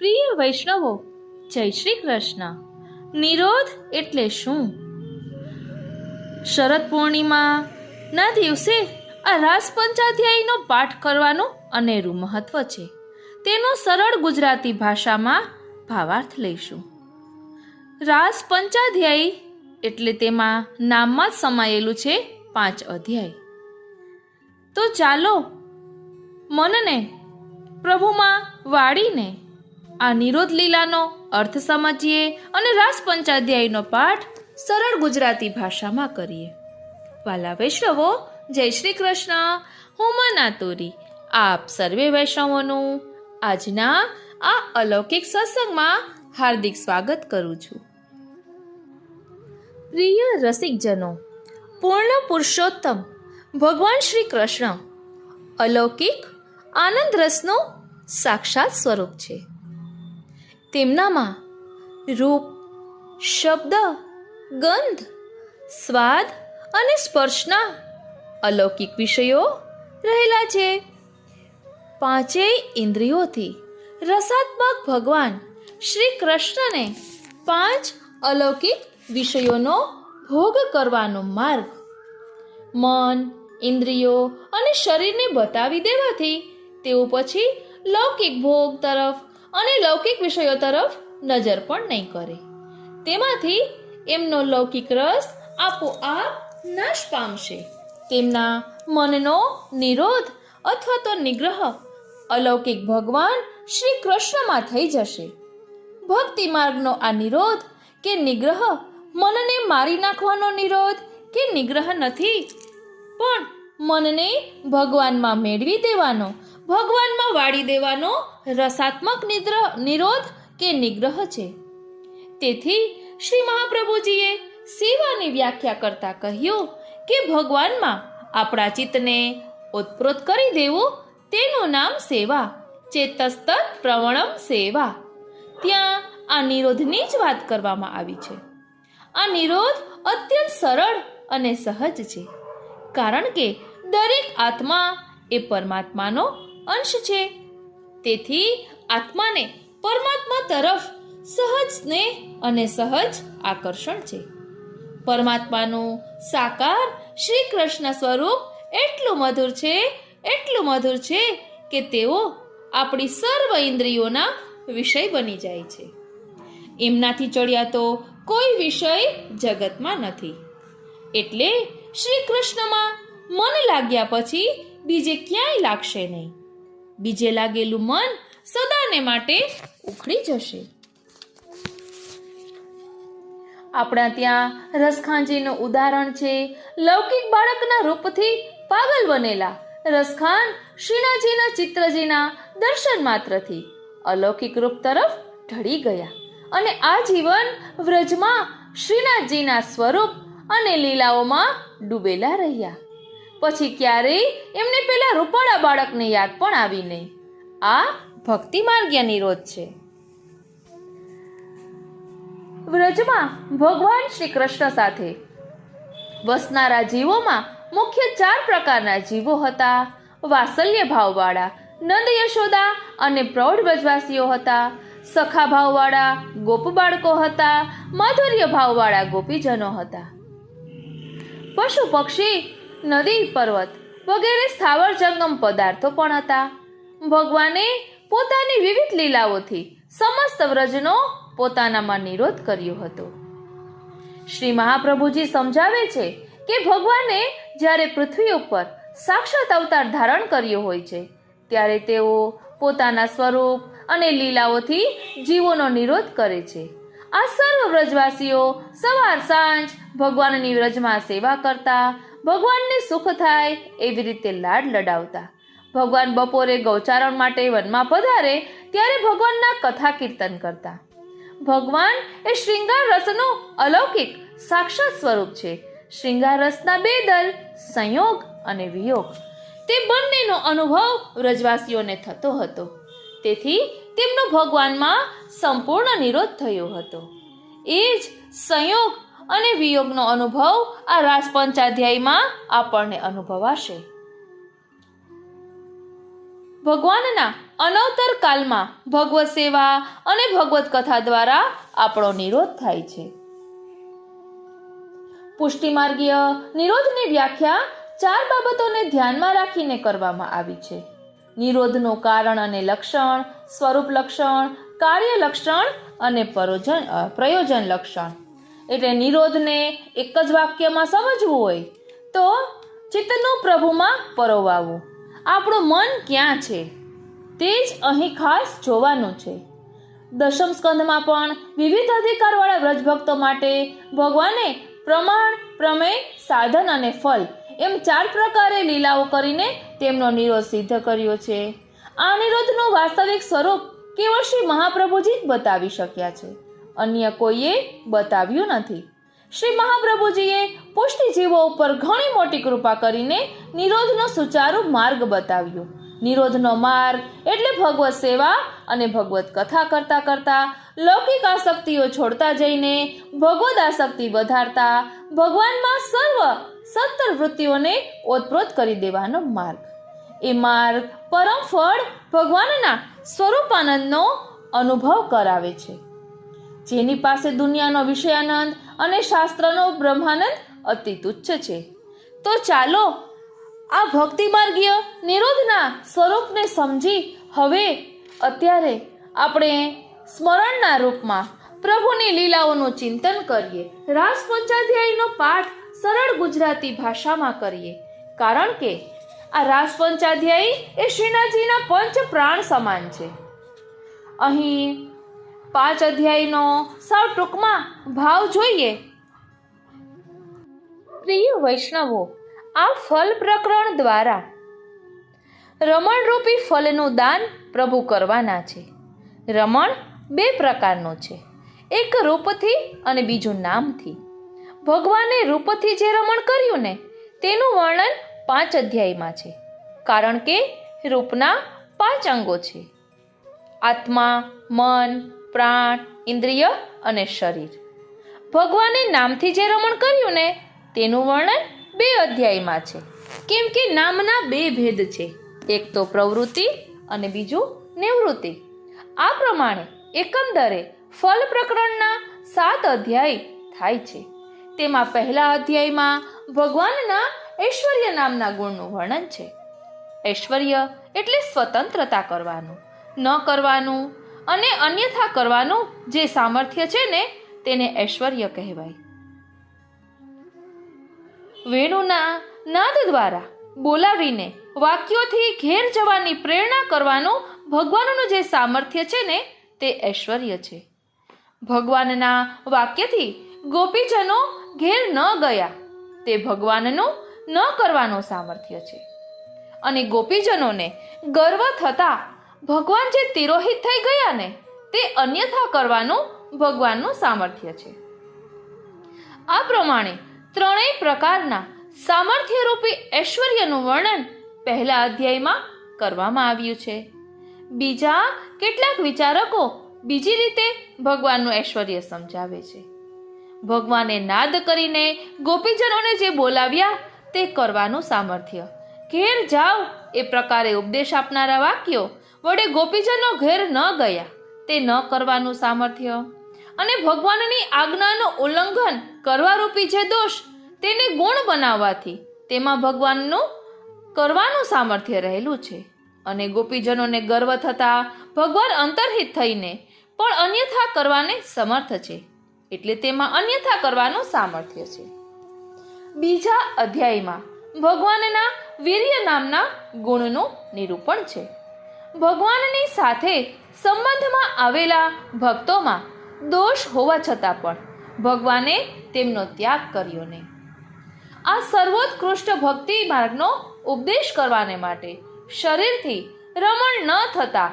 પ્રિય વૈષ્ણવો, જય શ્રી કૃષ્ણ. નિરોધ એટલે શું? શરદ પૂર્ણિમાના દિવસે આ રાસ પંચાધ્યાયીનો પાઠ કરવાનું અનેરું મહત્વ છે. તેનો સરળ ગુજરાતી ભાષામાં ભાવાર્થ લઈશું. રાસ પંચાધ્યાયી એટલે તેમાં નામમાં જ સમાયેલું છે 5 અધ્યાય. તો ચાલો મનને પ્રભુમાં વાળીને આ નિરોધ લીલાનો અર્થ સમજીએ અને રાસ પંચાધ્યાયીનો પાઠ સરળ ગુજરાતી ભાષામાં કરીએ. વાલા વૈષ્ણવો, જય શ્રી કૃષ્ણ. હું મના તોરી આપ સર્વે વૈષ્ણવોનું આજના આ અલૌકિક સત્સંગમાં હાર્દિક સ્વાગત કરું છું. પ્રિય રસિકજનો, પૂર્ણ પુરુષોત્તમ ભગવાન શ્રી કૃષ્ણ અલૌકિક આનંદ રસનું સાક્ષાત સ્વરૂપ છે. તેમનામાં રૂપ, શબ્દ, ગંધ, સ્વાદ અને સ્પર્શના અલૌકિક વિષયો રહેલા છે. 5 ઇન્દ્રિયોથી રસાત્મક ભગવાન શ્રી કૃષ્ણને 5 અલૌકિક વિષયોનો ભોગ કરવાનો માર્ગ મન, ઇન્દ્રિયો અને શરીરને બતાવી દેવાથી તેઓ પછી લૌકિક ભોગ તરફ અને લૌકિક વિષયો તરફ નજર પણ નહીં કરે. તેમાંથી એમનો લૌકિક રસ આપોઆપ નાશ પામશે. તેમના મનનો નિરોધ અથવા તો નિગ્રહ અલૌકિક ભગવાન શ્રી કૃષ્ણમાં થઈ જશે. ભક્તિ માર્ગનો આ નિરોધ કે નિગ્રહ મનને મારી નાખવાનો નિરોધ કે નિગ્રહ નથી, પણ મનને ભગવાનમાં મેળવી દેવાનો, ભગવાનમાં વાળી દેવાનો રસાત્મક નિરોધ કે નિગ્રહ છે. તેથી શ્રી મહાપ્રભુજીએ સેવાની વ્યાખ્યા કરતા કહ્યું કે ભગવાનમાં આપણા ચિત્તને ઓતપ્રોત કરી દેવું તેનું નામ સેવા. ચેતસ્તત પ્રવણમ સેવા. ત્યાં આ નિરોધની જ વાત કરવામાં આવી છે. આ નિરોધ અત્યંત સરળ અને સહજ છે, કારણ કે દરેક આત્મા એ પરમાત્માનો અંશ છે. તેથી આત્માને પરમાત્મા તરફ સહજ સ્નેહ અને સહજ આકર્ષણ છે. પરમાત્માનું સાકાર શ્રી કૃષ્ણ સ્વરૂપ એટલું મધુર છે કે તેઓ આપણી સર્વ ઇન્દ્રિયોના વિષય બની જાય છે. એમનાથી ચડ્યા તો કોઈ વિષય જગતમાં નથી. એટલે શ્રી કૃષ્ણમાં મન લાગ્યા પછી બીજે ક્યાંય લાગશે નહીં. બીજે લાગેલું મન સદાને માટે ઉખડી જશે. આપણા ત્યાં રસખાંજીનું ઉદાહરણ છે. લૌકિક બાળકના રૂપથી પાગલ બનેલા રસખાન શ્રીનાથજીના ચિત્રજીના દર્શન માત્રથી અલૌકિક રૂપ તરફ ઢળી ગયા અને આ જીવન વ્રજમાં શ્રીનાથજીના સ્વરૂપ અને લીલાઓમાં ડૂબેલા રહ્યા. પછી ક્યારેય એમને પેલા રૂપાળા બાળકને યાદ પણ આવી નહીં. આ ભક્તિ માર્ગીય નિરોધ છે. વ્રજમાં ભગવાન શ્રી કૃષ્ણ સાથે વસનારા જીવોમાં મુખ્ય 4 પ્રકારના જીવો હતા. વાત્સલ્ય ભાવવાળા નંદ યશોદા અને પ્રૌઢ વ્રજવાસીઓ હતા. સખા ભાવવાળા ગોપ બાળકો હતા. માધુર્ય ભાવવાળા ગોપીજનો હતા. પશુ પક્ષી, નદી, પર્વત વગેરે સ્થાવર જંગમ પદાર્થો પણ હતા. ભગવાને પોતાની વિવિધ લીલાઓથી સમસ્ત વ્રજનો પોતાનામાં નિરોધ કર્યો હતો. શ્રી મહાપ્રભુજી સમજાવે છે કે ભગવાને જ્યારે પૃથ્વી ઉપર સાક્ષાત અવતાર ધારણ કર્યો હોય છે ત્યારે તેઓ પોતાના સ્વરૂપ અને લીલાઓથી જીવોનો નિરોધ કરે છે. આ સર્વ વ્રજવાસીઓ સવાર સાંજ ભગવાનની વ્રજમાં સેવા કરતા, ભગવાનને સુખ થાય એવી રીતે લાડ લડાવતા. ભગવાન બપોરે ગૌચારણ માટે વનમાં પધારે ત્યારે ભગવાનના કથા કીર્તન કરતા. ભગવાન એ શૃંગાર રસનું અલૌકિક સાક્ષાત સ્વરૂપ છે. શૃંગાર રસના 2 દલ, સંયોગ અને વિયોગ, તે બંનેનો અનુભવ વ્રજવાસીઓને થતો હતો. તેથી તેમનો ભગવાનમાં સંપૂર્ણ નિરોધ થયો હતો. એ જ સંયોગ અને વિયોગનો અનુભવ આ રાસ પંચાધ્યાયીમાં આપણને અનુભવાશે. ભગવાનના અનવતર કાલમાં ભગવત સેવા અને ભગવત કથા દ્વારા આપણો નિરોધ થાય છે. પુષ્ટિમાર્ગીય નિરોધની વ્યાખ્યા 4 બાબતોને ધ્યાનમાં રાખીને કરવામાં આવી છે. નિરોધનું કારણ અને લક્ષણ, સ્વરૂપ લક્ષણ, કાર્ય લક્ષણ અને પ્રયોજન લક્ષણ. એટલે નિરોધને એક જ વાક્યમાં સમજવું હોય તો ચિત્તનું પ્રભુમાં પરોવાવું. આપણું મન ક્યાં છે તે જ અહીં ખાસ જોવાનું છે. દશમ સ્કંધમાં પણ વિવિધ અધિકારવાળા વ્રજભક્તો માટે ભગવાને પ્રમાણ, પ્રમેય, સાધન અને ફલ એમ 4 પ્રકારે લીલાઓ કરીને તેમનો નિરોધ સિદ્ધ કર્યો છે. આ નિરોધનું વાસ્તવિક સ્વરૂપ કેવળ શ્રી મહાપ્રભુજી જ બતાવી શક્યા છે, અન્ય કોઈએ બતાવ્યું નથી. શ્રી મહાપ્રભુજીએ પુષ્ટિજીવો ઉપર ઘણી મોટી કૃપા કરીને નિરોધનો સુચારુ માર્ગ બતાવ્યો. નિરોધનો માર્ગ એટલે ભગવત સેવા અને ભગવત કથા કરતા કરતા લૌકિક આસક્તિઓ છોડતા જઈને ભગવદ આસક્તિ વધારતા ભગવાનમાં સર્વ 17 વૃત્તિઓને ઓતપ્રોત કરી દેવાનો માર્ગ. એ માર્ગ પરમ ફળ ભગવાનના સ્વરૂપાનંદનો અનુભવ કરાવે છે. જેની પાસે દુનિયાનો વિષયાનંદ અને શાસ્ત્રનો બ્રહ્માનંદ અતિ તુચ્છ છે. તો ચાલો આ ભક્તિ માર્ગીય નિરોધના સ્વરૂપને સમજી હવે અત્યારે આપણે સ્મરણના રૂપમાં પ્રભુની લીલાઓનું ચિંતન કરીએ. રાસ પંચાધ્યાયનો પાઠ સરળ ગુજરાતી ભાષામાં કરીએ, કારણ કે આ રાસ પંચાધ્યાયી એ શ્રીનાથજીના પંચ પ્રાણ સમાન છે. અહીં 5 અધ્યાયનો સાવ ટૂંકમાં ભાવ જોઈએ. પ્રિય વૈષ્ણવો, આ ફલ પ્રકરણ દ્વારા રમણરૂપી ફલનું દાન પ્રભુ કરવાના છે. રમણ 2 પ્રકારનો છે, એક રૂપથી અને બીજું નામથી. ભગવાને રૂપથી જે રમણ કર્યું ને તેનું વર્ણન 5 અધ્યાયમાં છે, કારણ કે રૂપના 5 અંગો છે: આત્મા, મન, પ્રાણ, ઇન્દ્રિય અને શરીર. ભગવાને નામથી જે રમણ કર્યું ને તેનું વર્ણન 2 અધ્યાયમાં છે, કેમ કે નામના 2 ભેદ છે, એક તો પ્રવૃત્તિ અને બીજું નિવૃત્તિ. આ પ્રમાણે એકંદરે ફલ પ્રકરણના 7 અધ્યાય થાય છે. તેમાં પહેલા અધ્યાયમાં ભગવાનના ઐશ્વર્ય નામના ગુણનું વર્ણન છે. ઐશ્વર્ય એટલે સ્વતંત્રતા કરવાનું, ન કરવાનું અને અન્યથા કરવાનું જે સામર્થ્ય છે ને તેને ઐશ્વર્ય કહેવાય. વેણુના નાદ દ્વારા બોલાવીને વાક્યોથી ઘેર જવાની પ્રેરણા કરવાનું ભગવાનનું જે સામર્થ્ય છે ને તે ઐશ્વર્ય છે. ભગવાનના વાક્યથી ગોપીજનો ઘેર ન ગયા તે ભગવાનનું ન કરવાનું સામર્થ્ય છે. અને ગોપીજનોને ગર્વ થતા ભગવાન જે તિરોહિત થઈ ગયા ને તે અન્યથા કરવાનું ભગવાનનું સામર્થ્ય છે. આ પ્રમાણે 3 પ્રકારના સામર્થ્યરૂપી ઐશ્વર્યનું વર્ણન પહેલા અધ્યાયમાં કરવામાં આવ્યું છે. બીજા કેટલાક વિચારકો બીજી રીતે ભગવાનનું ઐશ્વર્ય સમજાવે છે. ભગવાને નાદ કરીને ગોપીજનોને જે બોલાવ્યા તે કરવાનું સામર્થ્ય, ઘેર જાઓ એ પ્રકારે ઉપદેશ આપનારા વાક્યો વડે ગોપીજનો ઘેર ન ગયા તે ન કરવાનું સામર્થ્ય, અને ભગવાનની આજ્ઞાનું ઉલ્લંઘન કરવારૂપી જે દોષ તેને ગુણ બનાવવાથી તેમાં ભગવાનનું કરવાનું સામર્થ્ય રહેલું છે. અને ગોપીજનોને ગર્વ થતા ભગવાન અંતર્હિત થઈને પણ અન્યથા કરવાને સમર્થ છે, એટલે તેમાં અન્યથા કરવાનું સામર્થ્ય છે. બીજા અધ્યાયમાં ભગવાનના વીર્ય નામના ગુણનું નિરૂપણ છે. ભગવાનની સાથે સંબંધમાં આવેલા ભક્તોમાં દોષ હોવા છતાં પણ ભગવાને તેમનો ત્યાગ કર્યો નહીં. આ સર્વોત્કૃષ્ટ ભક્તિ માર્ગનો ઉપદેશ કરવાને માટે શરીરથી રમણ ન થતા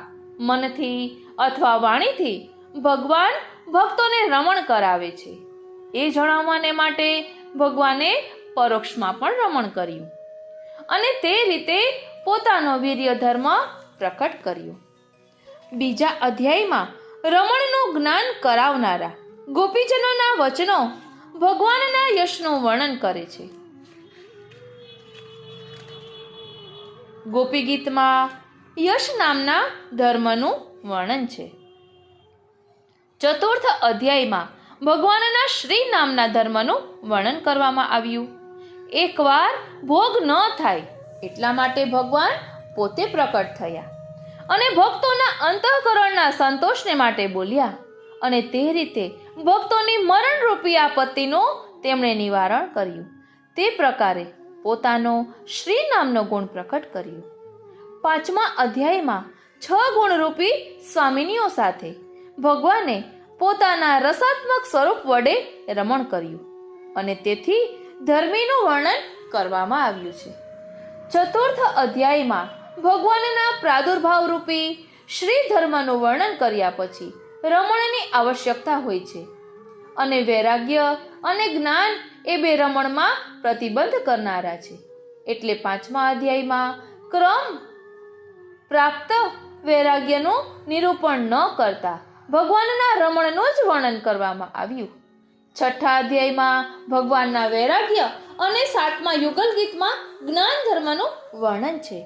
મનથી અથવા વાણીથી ભગવાન ભક્તોને રમણ કરાવે છે. એ જણાવવાને માટે ભગવાને પરોક્ષમાં પણ રમણ કર્યું અને તે રીતે પોતાનો વીર્ય ધર્મ પ્રકટ કર્યો. બીજા અધ્યાયમાં રમણનું જ્ઞાન કરાવનારા ગોપીજનોના વચનો ભગવાનના યશનું વર્ણન કરે છે. ગોપી ગીતમાં યશ નામના ધર્મનું વર્ણન છે. ચતુર્થ અધ્યાયમાં ભગવાનના શ્રી નામના ધર્મનું વર્ણન કરવામાં આવ્યું. એકવાર ભોગ ન થાય એટલા માટે ભગવાન પોતે પ્રકટ થયા અને ભક્તોના અંતઃકરણના સંતોષને માટે બોલ્યા અને તે રીતે ભક્તોની મરણરૂપી આપત્તિનું તેમણે નિવારણ કર્યું. તે પ્રકારે પોતાનો શ્રી નામનો ગુણ પ્રકટ કર્યો. પાંચમા અધ્યાયમાં 6 ગુણરૂપી સ્વામિનીઓ સાથે ભગવાને પોતાના રસાત્મક સ્વરૂપ વડે રમણ કર્યું અને તેથી ધર્મીનું વર્ણન કરવામાં આવ્યું છે. ચતુર્થ અધ્યાયમાં ભગવાનના પ્રાદુર્ભાવ રૂપી શ્રી ધર્મનું વર્ણન કર્યા પછી રમણની આવશ્યકતા હોય છે અને વૈરાગ્ય અને જ્ઞાન એ બે રમણમાં પ્રતિબંધ કરનારા છે. એટલે પાંચમા અધ્યાયમાં ક્રમ પ્રાપ્ત વૈરાગ્યનું નિરૂપણ ન કરતા ભગવાનના રમણનું જ વર્ણન કરવામાં આવ્યું. છઠ્ઠા અધ્યાયમાં ભગવાનના વૈરાગ્ય અને સાતમા યુગલ ગીતમાં જ્ઞાન ધર્મનું વર્ણન છે.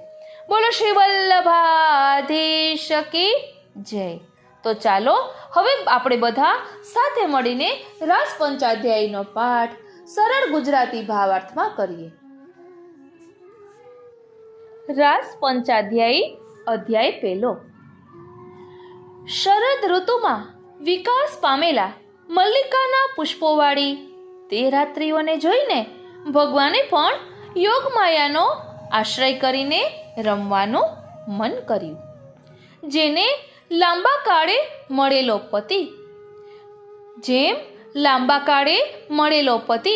બોલો શ્રી વલ્લભાધીશ કી જય. તો ચાલો હવે આપણે બધા સાથે મળીને રાસ પંચાધ્યાયનો પાઠ સરળ ગુજરાતી ભાવાર્થમાં કરીએ. રાસ પંચાધ્યાયી અધ્યાય પહેલો. શરદ ઋતુમાં વિકાસ પામેલા મલ્લિકાના પુષ્પોવાળી તે રાત્રિઓને જોઈને ભગવાને પણ યોગમાયાનો આશ્રય કરીને રમવાનું મન કર્યું. જેને લાંબા કાળે મળેલો પતિ, જેમ લાંબા કાળે મળેલો પતિ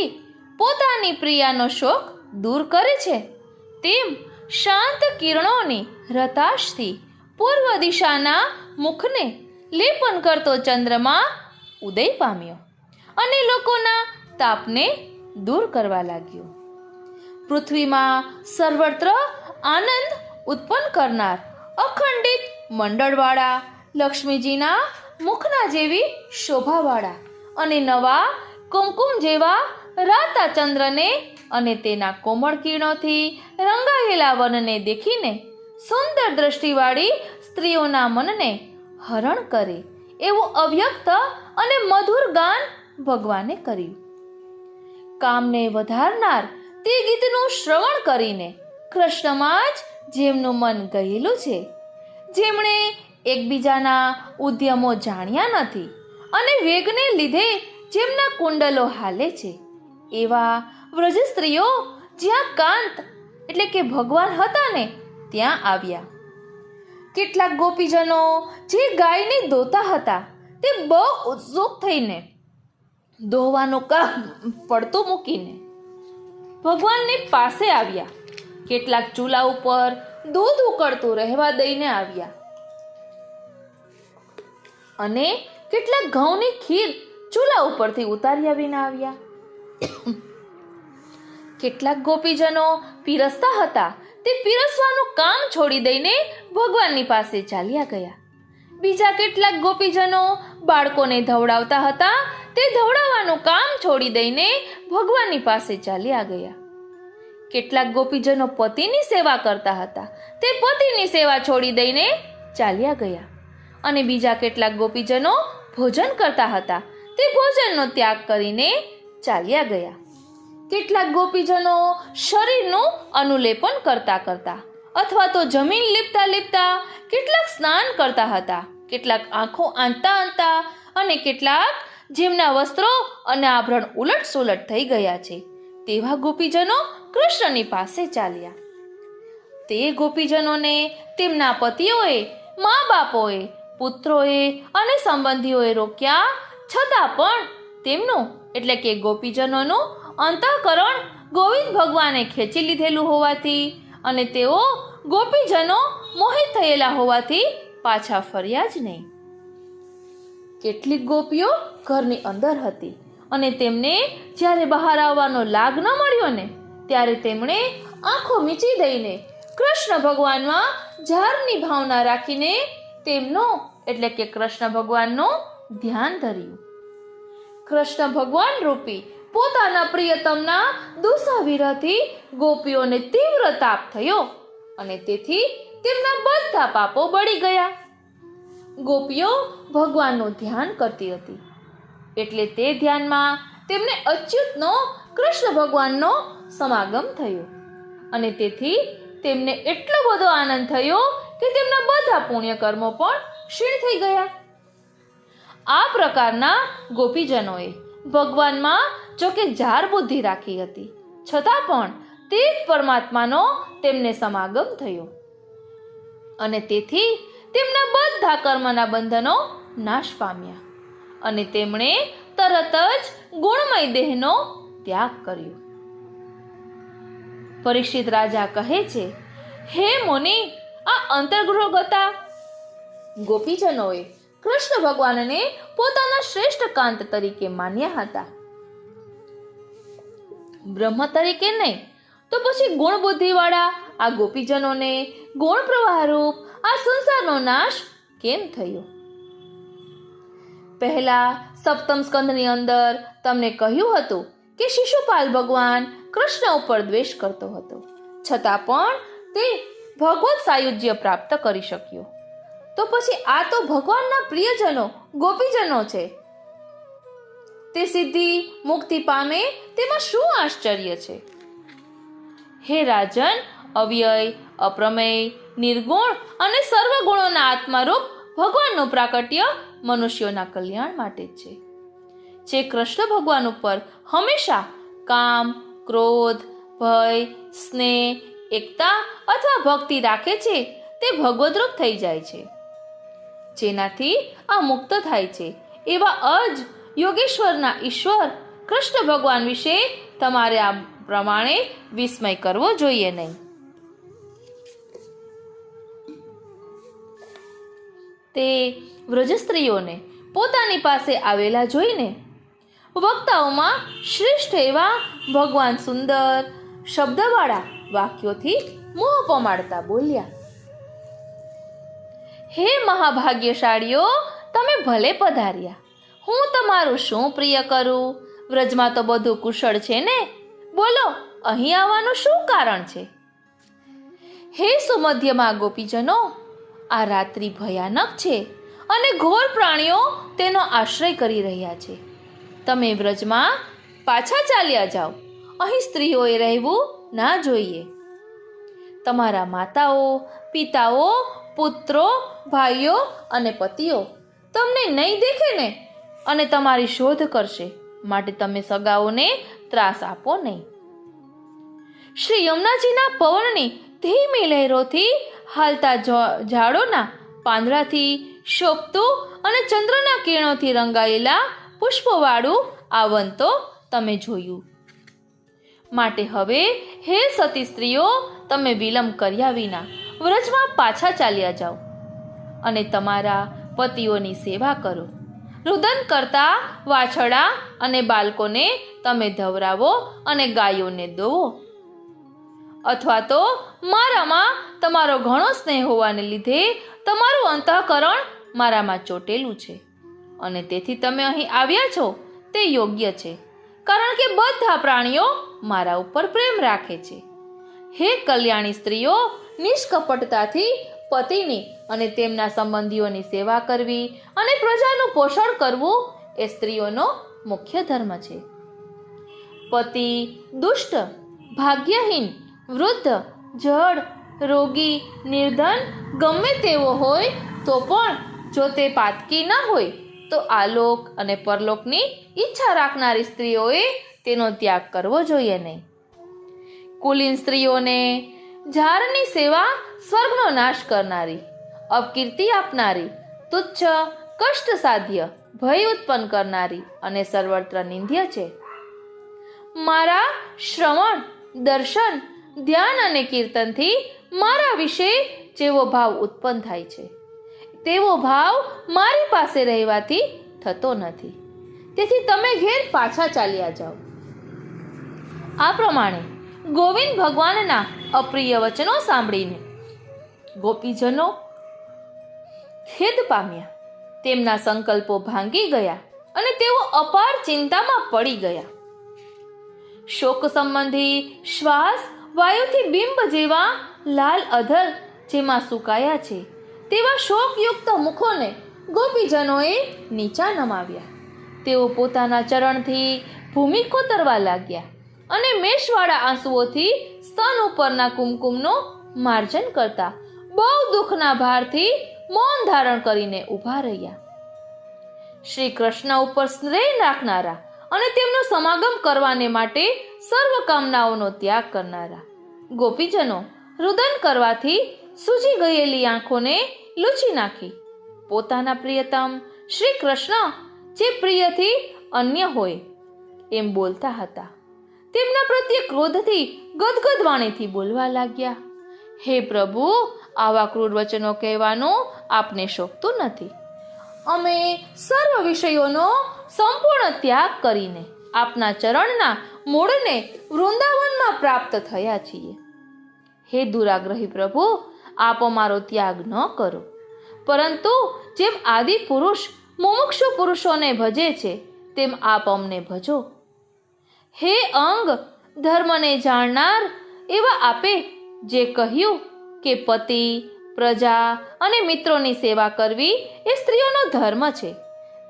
પોતાની પ્રિયાનો શોક દૂર કરે છે, તેમ શાંત કિરણોની રતાશથી પૂર્વ દિશાના મુખને લેપન કરતો ચંદ્રમા ઉદય પામ્યો અને લોકોના તાપને દૂર કરવા લાગ્યો. પૃથ્વીમાં સર્વત્ર આનંદ ઉત્પન્ન કરનાર અખંડિત મંડળવાળા લક્ષ્મીજીના મુખના જેવી શોભાવાળા અને નવા કુમકુમ જેવા રાતા ચંદ્રને અને તેના કોમળ કિરણોથી રંગાયેલા વનને દેખીને સુંદર દ્રષ્ટિવાળી સ્ત્રીઓના મનને હરણ કરે એવું અવ્યક્ત અને મધુર ગાન ભગવાને કર્યું. કામને વધારનાર તે ગીતનું શ્રવણ કરીને કૃષ્ણમાં જ જેમનું મન ગયેલું છે, જેમણે એકબીજાના ઉદ્યમો જાણ્યા નથી અને વેગને લીધે જેમના કુંડલો હાલે છે, એવા વ્રજ સ્ત્રીઓ જ્યાં કાંત એટલે કે ભગવાન હતા ને ત્યાં આવ્યા. કેટલાક ગોપીજનો જે ગાયને દોતા હતા તે બહુ ઉત્સુક થઈને દોવાનું કામ પડતું મૂકીને ભગવાનની પાસે આવ્યા. કેટલાક ચૂલા ઉપર દૂધ ઉકળતું રહેવા દઈને આવ્યા અને કેટલાક ઘઉંની ખીર ચૂલા ઉપરથી ઉતારી આવીને આવ્યા. કેટલાક ગોપીજનો પીરસતા હતા તે પીરસવાનું કામ છોડી દઈને ભગવાનની પાસે ચાલ્યા ગયા. બીજા કેટલાક ગોપીજનો બાળકોને ધવડાવતા હતા તે ધવડાવવાનું કામ છોડી દઈને ભગવાનની પાસે ચાલ્યા ગયા. કેટલાક ગોપીજનો પતિની સેવા કરતા હતા તે પતિની સેવા છોડી દઈને ચાલ્યા ગયા અને બીજા કેટલાક ગોપીજનો ભોજન કરતા હતા તે ભોજનનો ત્યાગ કરીને ચાલ્યા ગયા. કેટલાક ગોપીજનો શરીરનું અનુલેપન કરતા કરતા અથવા તો જમીન લીપતા લીપતા કેટલાક સ્નાન કરતા હતા, કેટલાક આંખો આંતા આંતા અને કેટલાક જેમના વસ્ત્રો અને આભરણ ઉલટ સુલટ થઈ ગયા છે તેવા ગોપીજનો કૃષ્ણની પાસે ચાલ્યા. તે ગોપીજનોને તેમના પતિઓએ, મા બાપોએ, પુત્રોએ અને સંબંધીઓએ રોક્યા, છતાં પણ તેમનું એટલે કે ગોપીજનોનું અંતઃકરણ ગોવિંદ ભગવાને ખેંચી લીધેલું હોવાથી અને તેઓ ગોપીજનો મોહિત થયેલા હોવાથી પાછા ફર્યા જ નહીં. કેટલીક ગોપીઓ ઘરની અંદર હતી અને તેમને જ્યારે બહાર આવવાનો લાગ ન મળ્યો ને ત્યારે તેમણે આંખો મીચી દઈને કૃષ્ણ ભગવાનમાં ઝારની ભાવના રાખીને તેમનો એટલે કે કૃષ્ણ ભગવાનનું ધ્યાન ધર્યું. કૃષ્ણ ભગવાન રૂપી પોતાના પ્રિયતમના દુસા વિરહથી ગોપીઓને તીવ્ર તાપ થયો અને તેથી તેમના બધા પાપો બળી ગયા. ગોપીઓ ભગવાનનું ધ્યાન કરતી હતી, એટલે તે ધ્યાનમાં તેમને અચ્યુતનો કૃષ્ણ ભગવાનનો સમાગમ થયો અને તેથી તેમને એટલો બધો આનંદ થયો કે તેમના બધા પુણ્ય કર્મો પણ ક્ષીણ થઈ ગયા. આ પ્રકારના ગોપીજનોએ ભગવાનમાં જોકે જાર બુદ્ધિ રાખી હતી, છતાં પણ તે જ પરમાત્માનો તેમને સમાગમ થયો અને તેથી તેમના બધા કર્મના બંધનો નાશ પામ્યા અને તેમણે તરત જ ગુણમય દેહનો ત્યાગ કર્યો. પરીક્ષિત રાજા કહે છે, હે મુનિ, આ અંતર્ગૃહગતા ગોપીજનોએ કૃષ્ણ ભગવાનને પોતાના શ્રેષ્ઠ કાંત તરીકે માન્યા હતા. બ્રહ્મ તરીકે નહીં તો પછી ગુણ બુદ્ધિવાળા આ ગોપીજનોને ગુણ પ્રવાહરૂપ આ સંસારનો નાશ કેમ થયો? પહેલા સપ્તમ સ્કંદની અંદર તમને કહ્યું હતું કે શિશુપાલ ભગવાન કૃષ્ણ ઉપર દ્વેષ કરતો હતો, છતાં પણ તે ભગવત સાયુજ્ય પ્રાપ્ત કરી શક્યો. તો પછી આ તો ભગવાનના પ્રિયજનો ગોપીજનો છે, તે સિદ્ધિ મુક્તિ પામે તેમાં શું આશ્ચર્ય છે? હે રાજન, અવ્યય, અપ્રમેય, નિર્ગુણ અને સર્વગુણોના આત્મારૂપ ભગવાનનું પ્રાકટ્ય મનુષ્યોના કલ્યાણ માટે જ છે. જે કૃષ્ણ ભગવાન ઉપર હંમેશા કામ, ક્રોધ, ભય, સ્નેહ, એકતા અથવા ભક્તિ રાખે છે તે ભગવદ્રૂપ થઈ જાય છે. જેનાથી આ મુક્ત થાય છે એવા અજ યોગેશ્વરના ઈશ્વર કૃષ્ણ ભગવાન વિશે તમારે આ પ્રમાણે વિસ્મય કરવો જોઈએ નહીં. તે વ્રજ સ્ત્રીઓને પોતાની પાસે આવેલા જોઈને વક્તાઓમાં શ્રેષ્ઠ એવા ભગવાન સુંદર શબ્દવાળા વાક્યોથી મોહ પમાડતા બોલ્યા, હે મહાભાગ્યશાળીઓ, તમે ભલે પધાર્યા. હું તમારું શું પ્રિય કરું? વ્રજમાં તો બધું કુશળ છે ને? બોલો, અહીં આવવાનું શું કારણ છે? હે સુમધ્યમાં ગોપીજનો, આ રાત્રિ ભયાનક છે અને ઘોર પ્રાણીઓ તેનો આશ્રય કરી રહ્યા છે. તમે વ્રજમાં પાછા ચાલ્યા જાઓ. અહીં સ્ત્રીઓએ રહેવું ના જોઈએ. તમારા માતાઓ, પિતાઓ, પુત્રો, ભાઈઓ અને પતિઓ તમને નહીં દેખે ને અને તમારી શોધ કરશે, માટે તમે સગાઓને ત્રાસ આપો નહીં. શ્રી યમુનાજીના પવનની ધીમી લહેરોથી હાલતા ઝાડોના પાંદડાથી શોભતું અને ચંદ્રના કિરણોથી રંગાયેલા પુષ્પવાળું આવન તો તમે જોયું. માટે હવે હે સતી સ્ત્રીઓ, તમે વિલંબ કર્યા વિના વ્રજમાં પાછા ચાલ્યા જાઓ અને તમારા પતિઓની સેવા કરો. રુદન કરતા વાછડા અને બાળકોને તમે ધવરાવો અને ગાયોને દોવો. અથવા તો મારામાં તમારો ઘણો સ્નેહ હોવાને લીધે તમારું અંતઃકરણ મારામાં ચોટેલું છે અને તેથી તમે અહીં આવ્યા છો તે યોગ્ય છે, કારણ કે બધા પ્રાણીઓ મારા ઉપર પ્રેમ રાખે છે. હે કલ્યાણી સ્ત્રીઓ, નિષ્કપટતાથી પતિની અને તેમના સંબંધીઓની સેવા કરવી અને પ્રજાનું પોષણ કરવું એ સ્ત્રીઓનો મુખ્ય ધર્મ છે. પતિ દુષ્ટ, ભાગ્યહીન, વૃદ્ધ, જડ, રોગી, નિર્ધન ગમે તેવો હોય તો પણ જો તે પાતકી ન હોય તો આલોક અને પરલોકની ઈચ્છા રાખનારી સ્ત્રીઓએ તેનો ત્યાગ કરવો જોઈએ નહીં. કુલીન સ્ત્રીઓને ઝારની સેવા સ્વર્ગનો નાશ કરનારી, અપકીર્તિ આપનારી, તુચ્છ, કષ્ટ સાધ્ય, ભય ઉત્પન્ન કરનારી અને સર્વત્ર નિંદ્ય છે. મારા શ્રવણ, દર્શન, ધ્યાન અને કીર્તનથી મારા વિશે જેવો ભાવ ઉત્પન્ન થાય છે તેવો ભાવ મારી પાસે રહેવાથી થતો નથી. તેથી તમે ઘેર પાછા ચાલ્યા જાઓ. આ પ્રમાણે ગોવિંદ ભગવાનના અપ્રિય વચનો સાંભળીને ગોપીજનો ખેદ પામ્યા. તેમના સંકલ્પો ભાંગી ગયા અને તેઓ અપાર ચિંતામાં પડી ગયા. શોક સંબંધી શ્વાસ વાયુથી બિંબ જેવા લાલ અધર જેમાં સુકાયા છે તેવા શોકયુક્ત મુખોને ગોપીજનોએ નીચા નમાવ્યા. તેઓ પોતાના ચરણથી ભૂમિ કોતરવા લાગ્યા અને મેષવાળા આંસુઓથી સ્તન ઉપરના કુમકુમનું માર્જન કરતા બહુ દુઃખના ભારથી મૌન ધારણ કરીને ઊભા રહ્યા. શ્રી કૃષ્ણ ઉપર સ્નેહ રાખનારા અને તેમનો સમાગમ કરવાને માટે સર્વ કામનાઓનો ત્યાગ કરનારા ગોપીજનો રુદન કરવાથી સૂજી ગયેલી આંખોને લૂછી નાખી પોતાના પ્રિયતમ શ્રી કૃષ્ણ જે પ્રિયથી અન્ય હોય એમ બોલતા હતા તેમના પ્રત્યે ક્રોધથી ગદગદ વાણીથી બોલવા લાગ્યા. હે પ્રભુ, આવા ક્રૂર વચનો કહેવાનું આપને શોભતું નથી. અમે સર્વ વિષયોનો સંપૂર્ણ ત્યાગ કરીને આપના ચરણના મૂળને વૃંદાવનમાં પ્રાપ્ત થયા છીએ. હે દુરાગ્રહી પ્રભુ, આપ અમારો ત્યાગ ન કરો, પરંતુ જેમ આદિ પુરુષ મુમુક્ષુ પુરુષોને ભજે છે તેમ આપ અમને ભજો. હે અંગ, ધર્મને જાણનાર એવા આપે જે કહ્યું કે પતિ, પ્રજા અને મિત્રોની સેવા કરવી એ સ્ત્રીઓનો ધર્મ છે,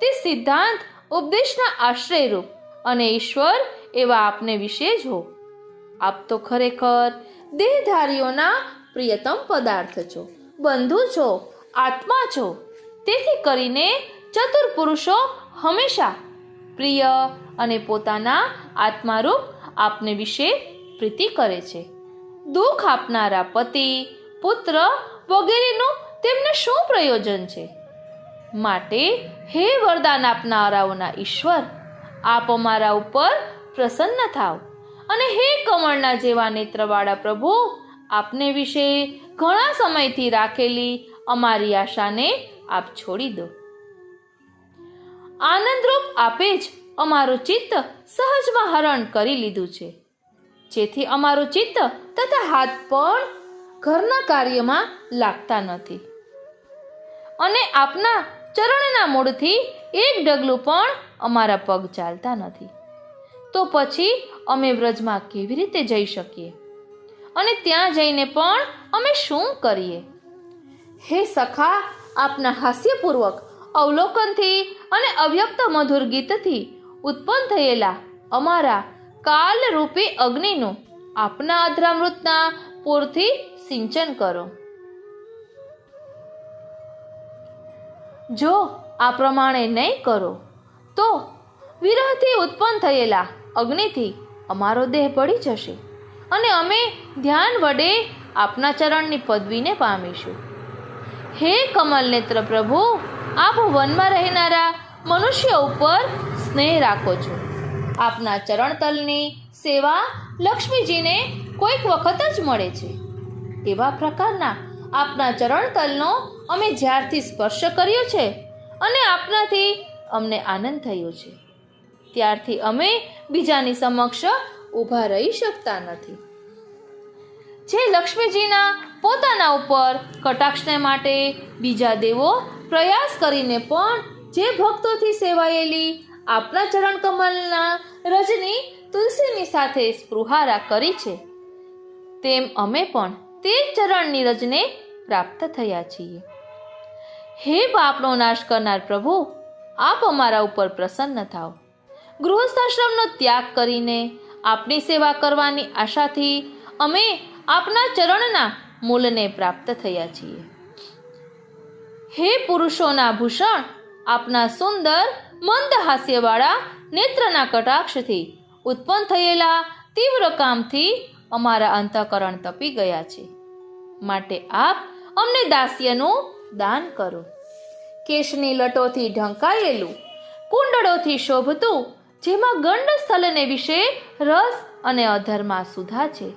તે સિદ્ધાંત ઉપદેશના આશ્રયરૂપ અને ઈશ્વર એવા આપને વિશે જ હો. આપ તો ખરેખર દેહધારીઓના પ્રિયતમ પદાર્થ છો, બંધુ છો, આત્મા છો. તેથી કરીને ચતુર પુરુષો હંમેશા પ્રિય અને પોતાના આત્મારૂપ આપને વિશે પ્રીતિ કરે છે. દુઃખ આપનારા પતિ, પુત્ર વગેરેનું તેમને શું પ્રયોજન છે? માટે હે વરદાન આપનારાઓના ઈશ્વર, આપ અમારા ઉપર પ્રસન્ન થાવ અને હે કમળના જેવા નેત્રવાળા પ્રભુ, આપને વિશે ઘણા સમયથી રાખેલી અમારી આશાને આપ છોડી દો. આનંદરૂપ આપે જ અમારું ચિત્ત સહજમાં હરણ કરી લીધું છે, જેથી અમારું ચિત્ત તથા હાથ પણ ઘરના કાર્યમાં લાગતા નથી અને આપના ચરણના મૂળથી એક ડગલું પણ અમારા પગ ચાલતા નથી. તો પછી અમે વ્રજમાં કેવી રીતે જઈ શકીએ અને ત્યાં જઈને પણ અમે શું કરીએ? હે સખા, આપના હાસ્યપૂર્વક અવલોકનથી અને અવ્યક્ત મધુર ગીતથી ઉત્પન્ન થયેલા અમારા કાલરૂપી અગ્નિનું આપના અધરામૃતના પૂરથી સિંચન કરો. જો આ પ્રમાણે નહીં કરો તો વિરહથી ઉત્પન્ન થયેલા અગ્નિથી અમારો દેહ બળી જશે અને અમે ધ્યાન વડે આપના ચરણની પદવીને પામીશું. હે કમલ નેત્ર પ્રભુ, આપ વનમાં રહેનારા મનુષ્ય ઉપર સ્નેહ રાખો છો. આપના ચરણતલની સેવા લક્ષ્મીજીને કોઈક વખત જ મળે છે. એવા પ્રકારના આપના ચરણતલનો અમે જ્યારથી સ્પર્શ કર્યો છે અને આપનાથી અમને આનંદ થયો છે, ત્યારથી અમે બીજાની સમક્ષ ઊભા રહી શકતા નથી. જે લક્ષ્મીજીના પોતાના ઉપર કટાક્ષને માટે બીજા દેવો પ્રયાસ કરીને પણ જે ભક્તોથી સેવાયેલી આપના ચરણ કમલના રજની તુલસીની સાથે સ્પૃહારા કરી છે, તેમ અમે પણ તે ચરણની રજને પ્રાપ્ત થયા છીએ. હે પાપનો નાશ કરનાર પ્રભુ, આપ અમારા ઉપર પ્રસન્ન થાઓ. ગૃહસ્થાશ્રમનો ત્યાગ કરીને આપની સેવા કરવાની આશાથી અમે આપના ચરણના મૂળને પ્રાપ્ત થયા છીએ. હે પુરુષોના ભૂષણ, આપના સુંદર મંદ હાસ્યવાળા નેત્રના કટાક્ષથી ઉત્પન્ન થયેલા તીવ્ર કામથી અમારા અંતઃકરણ તપી ગયા છે. માટે આપ અમને દાસ્યનું દાન કરો. કેશની લટોથી ઢંકાયેલું, કુંડળોથી શોભતું, જેમાં ગંડ સ્થલને વિશે રસ અને અધરમાં સુધા છે,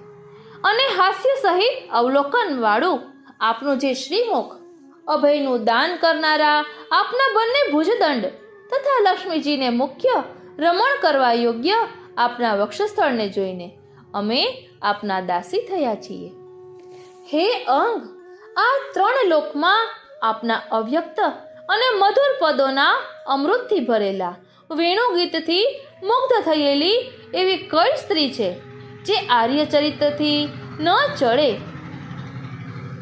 અને હાસ્ય સહિત અવલોકન વાળું આપનું જે શ્રીમુખ, અભયનું દાન કરનારા આપના બંને ભુજદંડ તથા લક્ષ્મીજીને મુખ્ય રમણ કરવા યોગ્ય આપના વક્ષસ્થળને જોઈને અમે આપના દાસી થયા છીએ. હે અંગ, આ ત્રણ લોકમાં આપના અવ્યક્ત અને મધુર પદોના અમૃતથી ભરેલા વેણુ ગીતથી મુગ્ધ થયેલી એવી કઈ સ્ત્રી છે જે આર્ય ચરિત્રથી ન ચડે?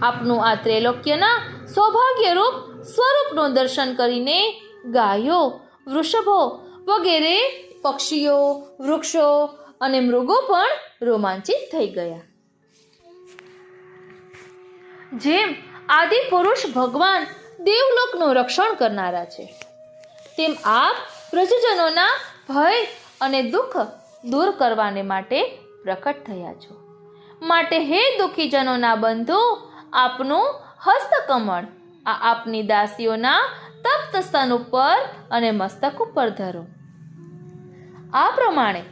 આપનું આ ત્રૈલોક્યના સૌભાગ્યરૂપ સ્વરૂપનું દર્શન કરીને ગાયો, વૃષભો વગેરે પક્ષીઓ, વૃક્ષો અને મૃગો પણ રોમાંચિત થઈ ગયા. જેમ આદિ પુરુષ ભગવાન દેવલોકનું રક્ષણ કરનારા છે, તેમ આપ પ્રજજનોના ભય અને દુઃખ દૂર કરવાને માટે પ્રકટ થયા છો. માટે હે દુઃખીજનોના બંધુ, આપનું હસ્તકમળ આ આપની દાસીઓના તપ્ત સ્તન ઉપર અને મસ્તક ઉપર ધરો. આ પ્રમાણે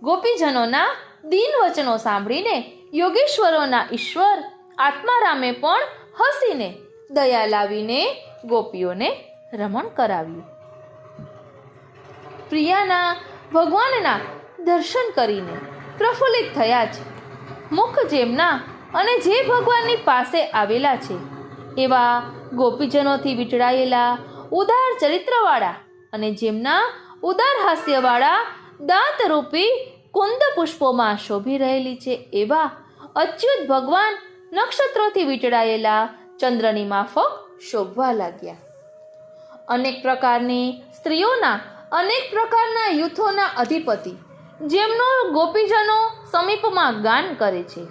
ગોપીજનોના દીન વચનો સાંભળીને યોગેશ્વરોના ઈશ્વર આત્મારામે પણ હસીને દયા લાવીને ગોપીઓને રમણ કરાવ્યું. પ્રિયાના ભગવાનના દર્શન કરીને પ્રફુલ્લિત થયા છે. મુખ જેમના અને જે ભગવાનની પાસે આવેલા છે એવા ગોપીજનોથી વીંટળાયેલા ઉદાર ચરિત્રવાળા અને જેમના ઉદાર હાસ્યવાળા દાંતરૂપી કુંદ પુષ્પોમાં શોભી રહેલી છે એવા અચ્યુત ભગવાન નક્ષત્રોથી વીંટળાયેલા ચંદ્રની માફક શોભવા લાગ્યા. અનેક પ્રકારની સ્ત્રીઓના અનેક પ્રકારના યુથોના અધિપતિ, જેમનું ગોપીજનો સમીપમાં ગાન કરે છે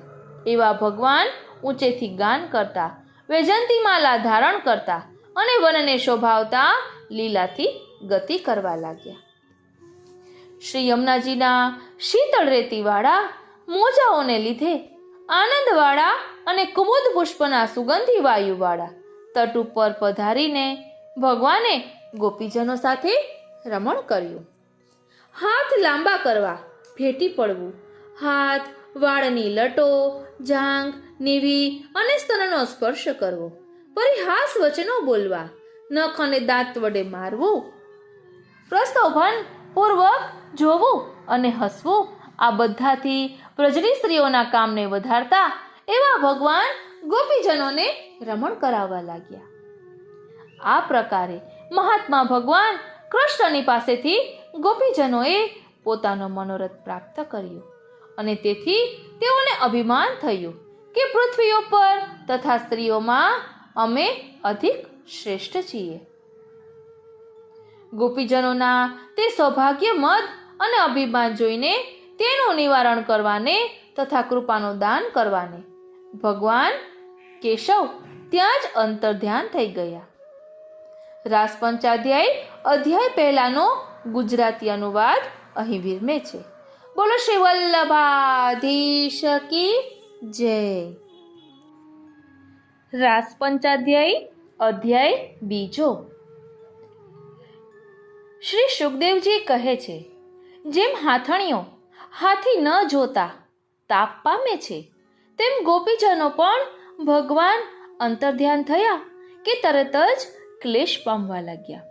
એવા ભગવાન ઊંચેથી ગાન કરતા, વૈજંતીમાલા ધારણ કરતા અને વનને શોભાવતા લીલાથી ગતિ કરવા લાગ્યા. શ્રી યમુનાજીના શીતળ રેતીવાળા મોજાઓને લીધે આનંદવાળા અને કુમુદ પુષ્પના સુગંધી વાયુવાળા તટ ઉપર પધારીને ભગવાને ગોપીજનો સાથે રમણ કર્યું. હાથ લાંબા કરવા, ભેટી પડવું, હાથ, વાળની લટો, જાંઘ, નીવી અને સ્તનનો સ્પર્શ કરવો, પરિહાસ વચનો બોલવા, નખ અને દાંત વડે મારવું, પ્રસ્તોભન પૂર્વક જોવું અને હસવું, આ બધાથી પ્રજની સ્ત્રીઓના કામને વધારતા એવા ભગવાન ગોપીજનોને રમણ કરાવવા લાગ્યા. આ પ્રકારે મહાત્મા ભગવાન કૃષ્ણની પાસેથી ગોપીજનોએ પોતાનો મનોરથ પ્રાપ્ત કર્યો અને તેથી તેઓને અભિમાન થયું કે પૃથ્વી ઉપર તથા સ્ત્રીઓમાં અમે અધિક શ્રેષ્ઠ છીએ. ગોપીજનોના તે સૌભાગ્ય મદ અને અભિમાન જોઈને તેનું નિવારણ કરવાને તથા કૃપાનું દાન કરવાને ભગવાન કેશવ ત્યાં જ અંતર્ધ્યાન થઈ ગયા. રાસ પંચાધ્યાય અધ્યાય પહેલાનો ગુજરાતી અનુવાદ અહીં વિરમે છે. બોલો શ્રી વલ્લભાધીશ કી જય. રાસ પંચાધ્યાય અધ્યાય બીજો. શ્રી સુખદેવજી કહે છે, જેમ હાથણીઓ હાથી ન જોતા તાપ પામે છે, તેમ ગોપીજનો પણ ભગવાન અંતર્ધ્યાન થયા કે તરત જ ક્લેશ પામવા લાગ્યા.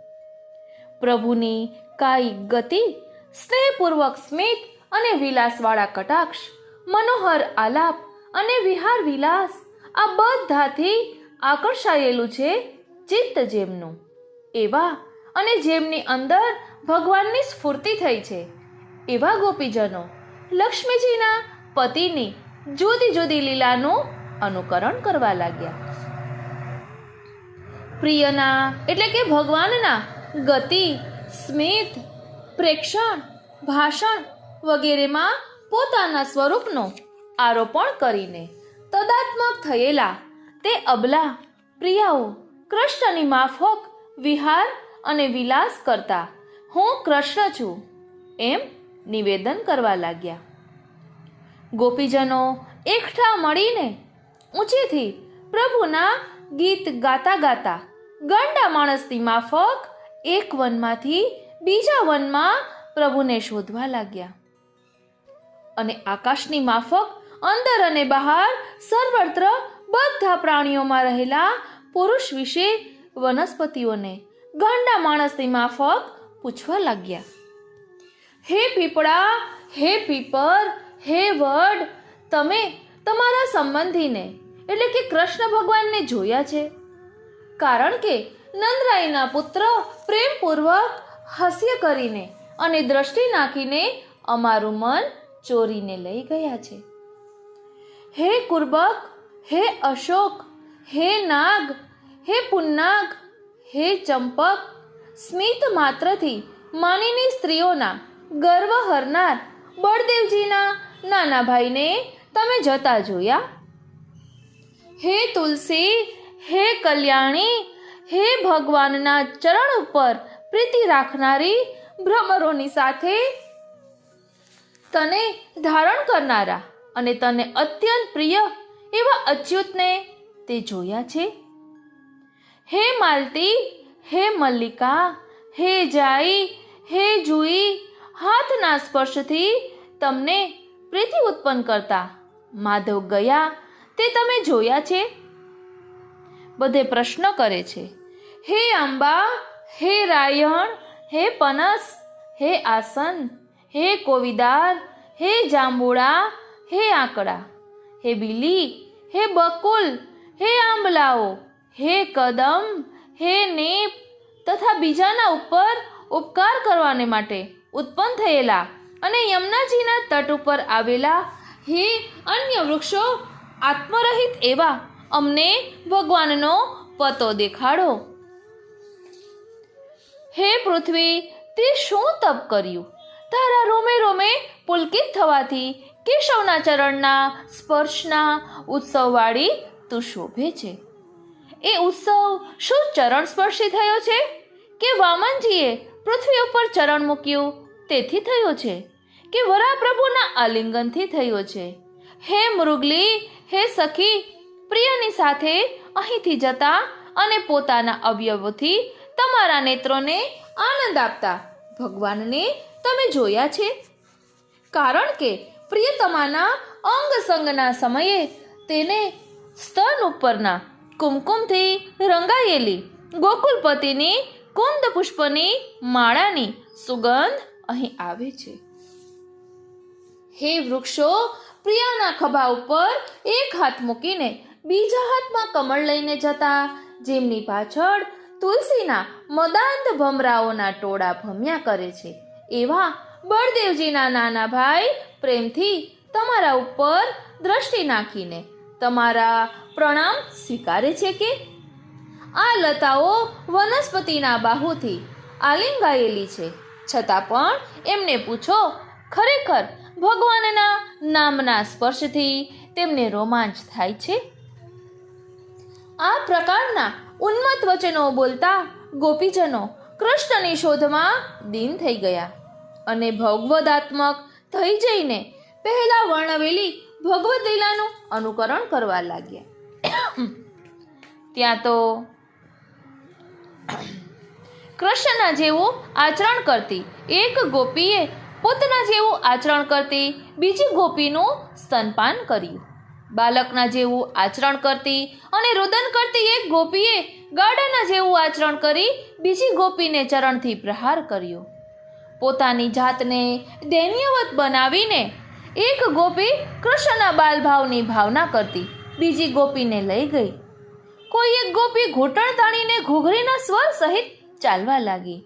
પ્રભુની કાયિક ગતિ, સ્નેહપૂર્વક સ્મિત અને વિલાસવાળા કટાક્ષ, મનોહર આલાપ અને વિહાર વિલાસ, આ બધાથી આકર્ષાયેલું છે ચિત્ત જેમનું, એવા અને જેમની અંદર ભગવાનની સ્ફૂર્તિ થઈ છે એવા ગોપીજનો લક્ષ્મીજીના પતિની જુદી જુદી લીલાનું અનુકરણ કરવા લાગ્યા. પ્રિયના એટલે કે ભગવાનના ગતિ, સ્મિત, પ્રેક્ષણ, ભાષણ વગેરેમાં પોતાના સ્વરૂપનો આરોપણ કરીને તદાત્મક થયેલા તે અબલા પ્રિયાઓ કૃષ્ણની માફક વિહાર અને વિલાસ કરતા હું કૃષ્ણ છું એમ નિવેદન કરવા લાગ્યા. ગોપીજનો એકઠા મળીને ઊંચેથી પ્રભુના ગીત ગાતા ગાતા ગાંડા માણસની માફક એક વનમાંથી બીજા વનમાં પ્રભુને શોધવા લાગ્યા અને આકાશની માફક અંદર અને બહાર સર્વત્ર બધા પ્રાણીઓમાં રહેલા પુરુષ વિશે વનસ્પતિઓને ગાંડા માણસની માફક પૂછવા લાગ્યા. હે પીપળા, હે પીપર, હે વડ, તમે તમારા સંબંધીને એટલે કે કૃષ્ણ ભગવાનને જોયા છે? કારણ કે નંદરાયના પુત્ર પ્રેમપૂર્વક હાસ્ય કરીને અને દ્રષ્ટિ નાખીને અમારું મન ચોરીને લઈ ગયા છે. હે કુર્બક, હે અશોક, હે નાગ, હે પુન્નાગ, હે ચંપક, સ્મિત માત્રથી માનીની સ્ત્રીઓના ગર્વ હરનાર બળદેવજીના નાના ભાઈને તમે જતા જોયા? હે તુલસી, હે કલ્યાણી, હે ભગવાનના ચરણ ઉપર પ્રીતિ રાખનારી ભ્રમરોની સાથે તને ધારણ કરનારા અને તને અત્યંત પ્રિય એવા અચ્યુતને તે જોયા છે? હે માલતી, હે મલ્લિકા, હે જાઈ, હે જુઈ, હાથના સ્પર્શથી તમને પ્રીતિ ઉત્પન્ન કરતા માધવ ગયા તે તમે જોયા છે? બધે પ્રશ્ન કરે છે. હે અંબા, હે રાયણ, હે પનસ, હે આસન, હે કોવિદાર, હે જાંબુડા, હે આંકડા, હે બીલી, હે બકુલ, હે આંબલાઓ, હે કદમ, હે નીપ તથા બીજાના ઉપર ઉપકાર કરવાને માટે ઉત્પન્ન થયેલા અને યમુનાજીના તટ ઉપર આવેલા હે અન્ય વૃક્ષો, આત્મરહિત એવા અમને ભગવાનનો પતો દેખાડો. હે પૃથ્વી, તે શું તપ કર્યું? તારા રોમે રોમે પુલકિત થવાથી કેશવના ચરણના સ્પર્શના ઉત્સવવાળી તું શોભે છે. એ ઉત્સવ શું ચરણ સ્પર્શી થયો છે કે વામનજીએ પૃથ્વી ઉપર ચરણ મૂક્યું તેથી થયો છે કે વરાપ્રભુના આલિંગનથી થયો છે? હે મૃગલી, હે સખી, પ્રિયની સાથે અહીંથી જતા અને પોતાના અવયવોથી તમારા નેત્રોને આનંદ આપતા ભગવાનને તમે જોયા છે? કારણ કે પ્રિયતમાના અંગ સંગના સમયે તેને સ્તન ઉપરના કુમકુમથી રંગાયેલી ગોકુલપતિની કુંદ પુષ્પની માળાની સુગંધ અહીં આવે છે. હે વૃક્ષો, પ્રિયાના ખભા ઉપર એક હાથ મૂકીને બીજા હાથમાં કમળ લઈને જતા જેમની પાછળ તુલસીના મદાંત ભમરાઓના ટોળા ભમ્યા કરે છે એવા બળદેવજીના નાના ભાઈ પ્રેમથી તમારા ઉપર દ્રષ્ટિ નાખીને તમારા પ્રણામ સ્વીકારે છે કે? આ લતાઓ વનસ્પતિના બાહુથી આલિંગાયેલી છે, છતાં પણ એમને પૂછો, ખરેખર ભગવાનના નામના સ્પર્શથી તેમને રોમાંચ થાય છે? આ પ્રકારના ઉન્મત્ત વચનો બોલતા ગોપીજનો કૃષ્ણની શોધમાં દીન થઈ ગયા અને ભગવદાત્મક થઈ જઈને પહેલા વર્ણવેલી ભગવદ લીલાનું અનુકરણ કરવા લાગ્યા. ત્યાં તો કૃષ્ણના જેવું આચરણ કરતી એક ગોપીએ પોતાના જેવું આચરણ કરતી બીજી ગોપીનું સ્તનપાન કર્યું. બાલકના જેવું આચરણ કરતી અને રુદન કરતી એક ગોપીએ ગાડાના જેવું આચરણ કરી બીજી ગોપીને ચરણથી પ્રહાર કર્યો. પોતાની જાતને દૈન્યવત બનાવીને એક ગોપી કૃષ્ણના બાલભાવની ભાવના કરતી બીજી ગોપીને લઈ ગઈ. કોઈ એક ગોપી ઘૂંટણ તાણીને ઘૂઘરીના સ્વર સહિત ચાલવા લાગી.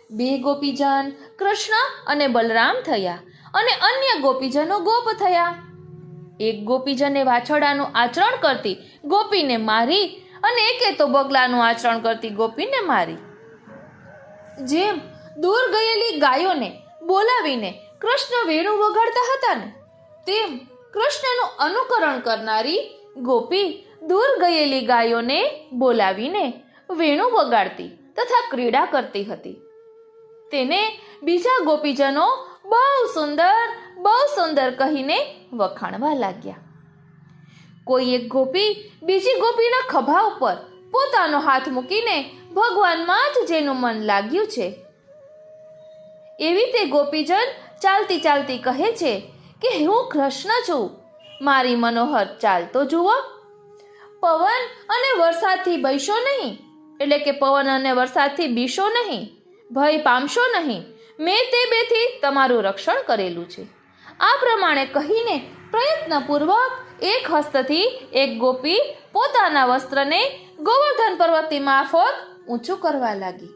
બે ગોપીજન કૃષ્ણ અને બલરામ થયા અને અન્ય ગોપીજનો ગોપ થયા. એક ગોપીજને વાછરડાનું આચરણ કરતી ગોપીને મારી અને એકે તો બગલાનું આચરણ કરતી ગોપીને મારી. જેમ દૂર ગયેલી ગાયોને બોલાવીને કૃષ્ણ વેણુ વગાડતા હતા ને, તેમ કૃષ્ણનું અનુકરણ કરનારી ગોપી દૂર ગયેલી ગાયોને બોલાવીને વેણુ વગાડતી તથા ક્રીડા કરતી હતી. તેને બીજા ગોપીજનો બહુ સુંદર કહીને વખાણવા લાગ્યા. કોઈ એક ગોપી બીજી ગોપીના ખભા ઉપર પોતાનો હાથ મૂકીને ભગવાનમાં જ જેનું મન લાગ્યું છે એવી તે ગોપીજન ચાલતી ચાલતી કહે છે કે હું કૃષ્ણ છું, મારી મનોહર ચાલ તો જુઓ. પવન અને વરસાદથી ભયશો નહીં, એટલે કે પવન અને વરસાદથી બીશો નહીં, ભય પામશો નહીં, મેં તે બેથી તમારું રક્ષણ કરેલું છે. આ પ્રમાણે કહીને પ્રયત્નપૂર્વક એક હસ્તથી એક ગોપી પોતાના વસ્ત્રને ગોવર્ધન પર્વતની માફક ઊંચું કરવા લાગી.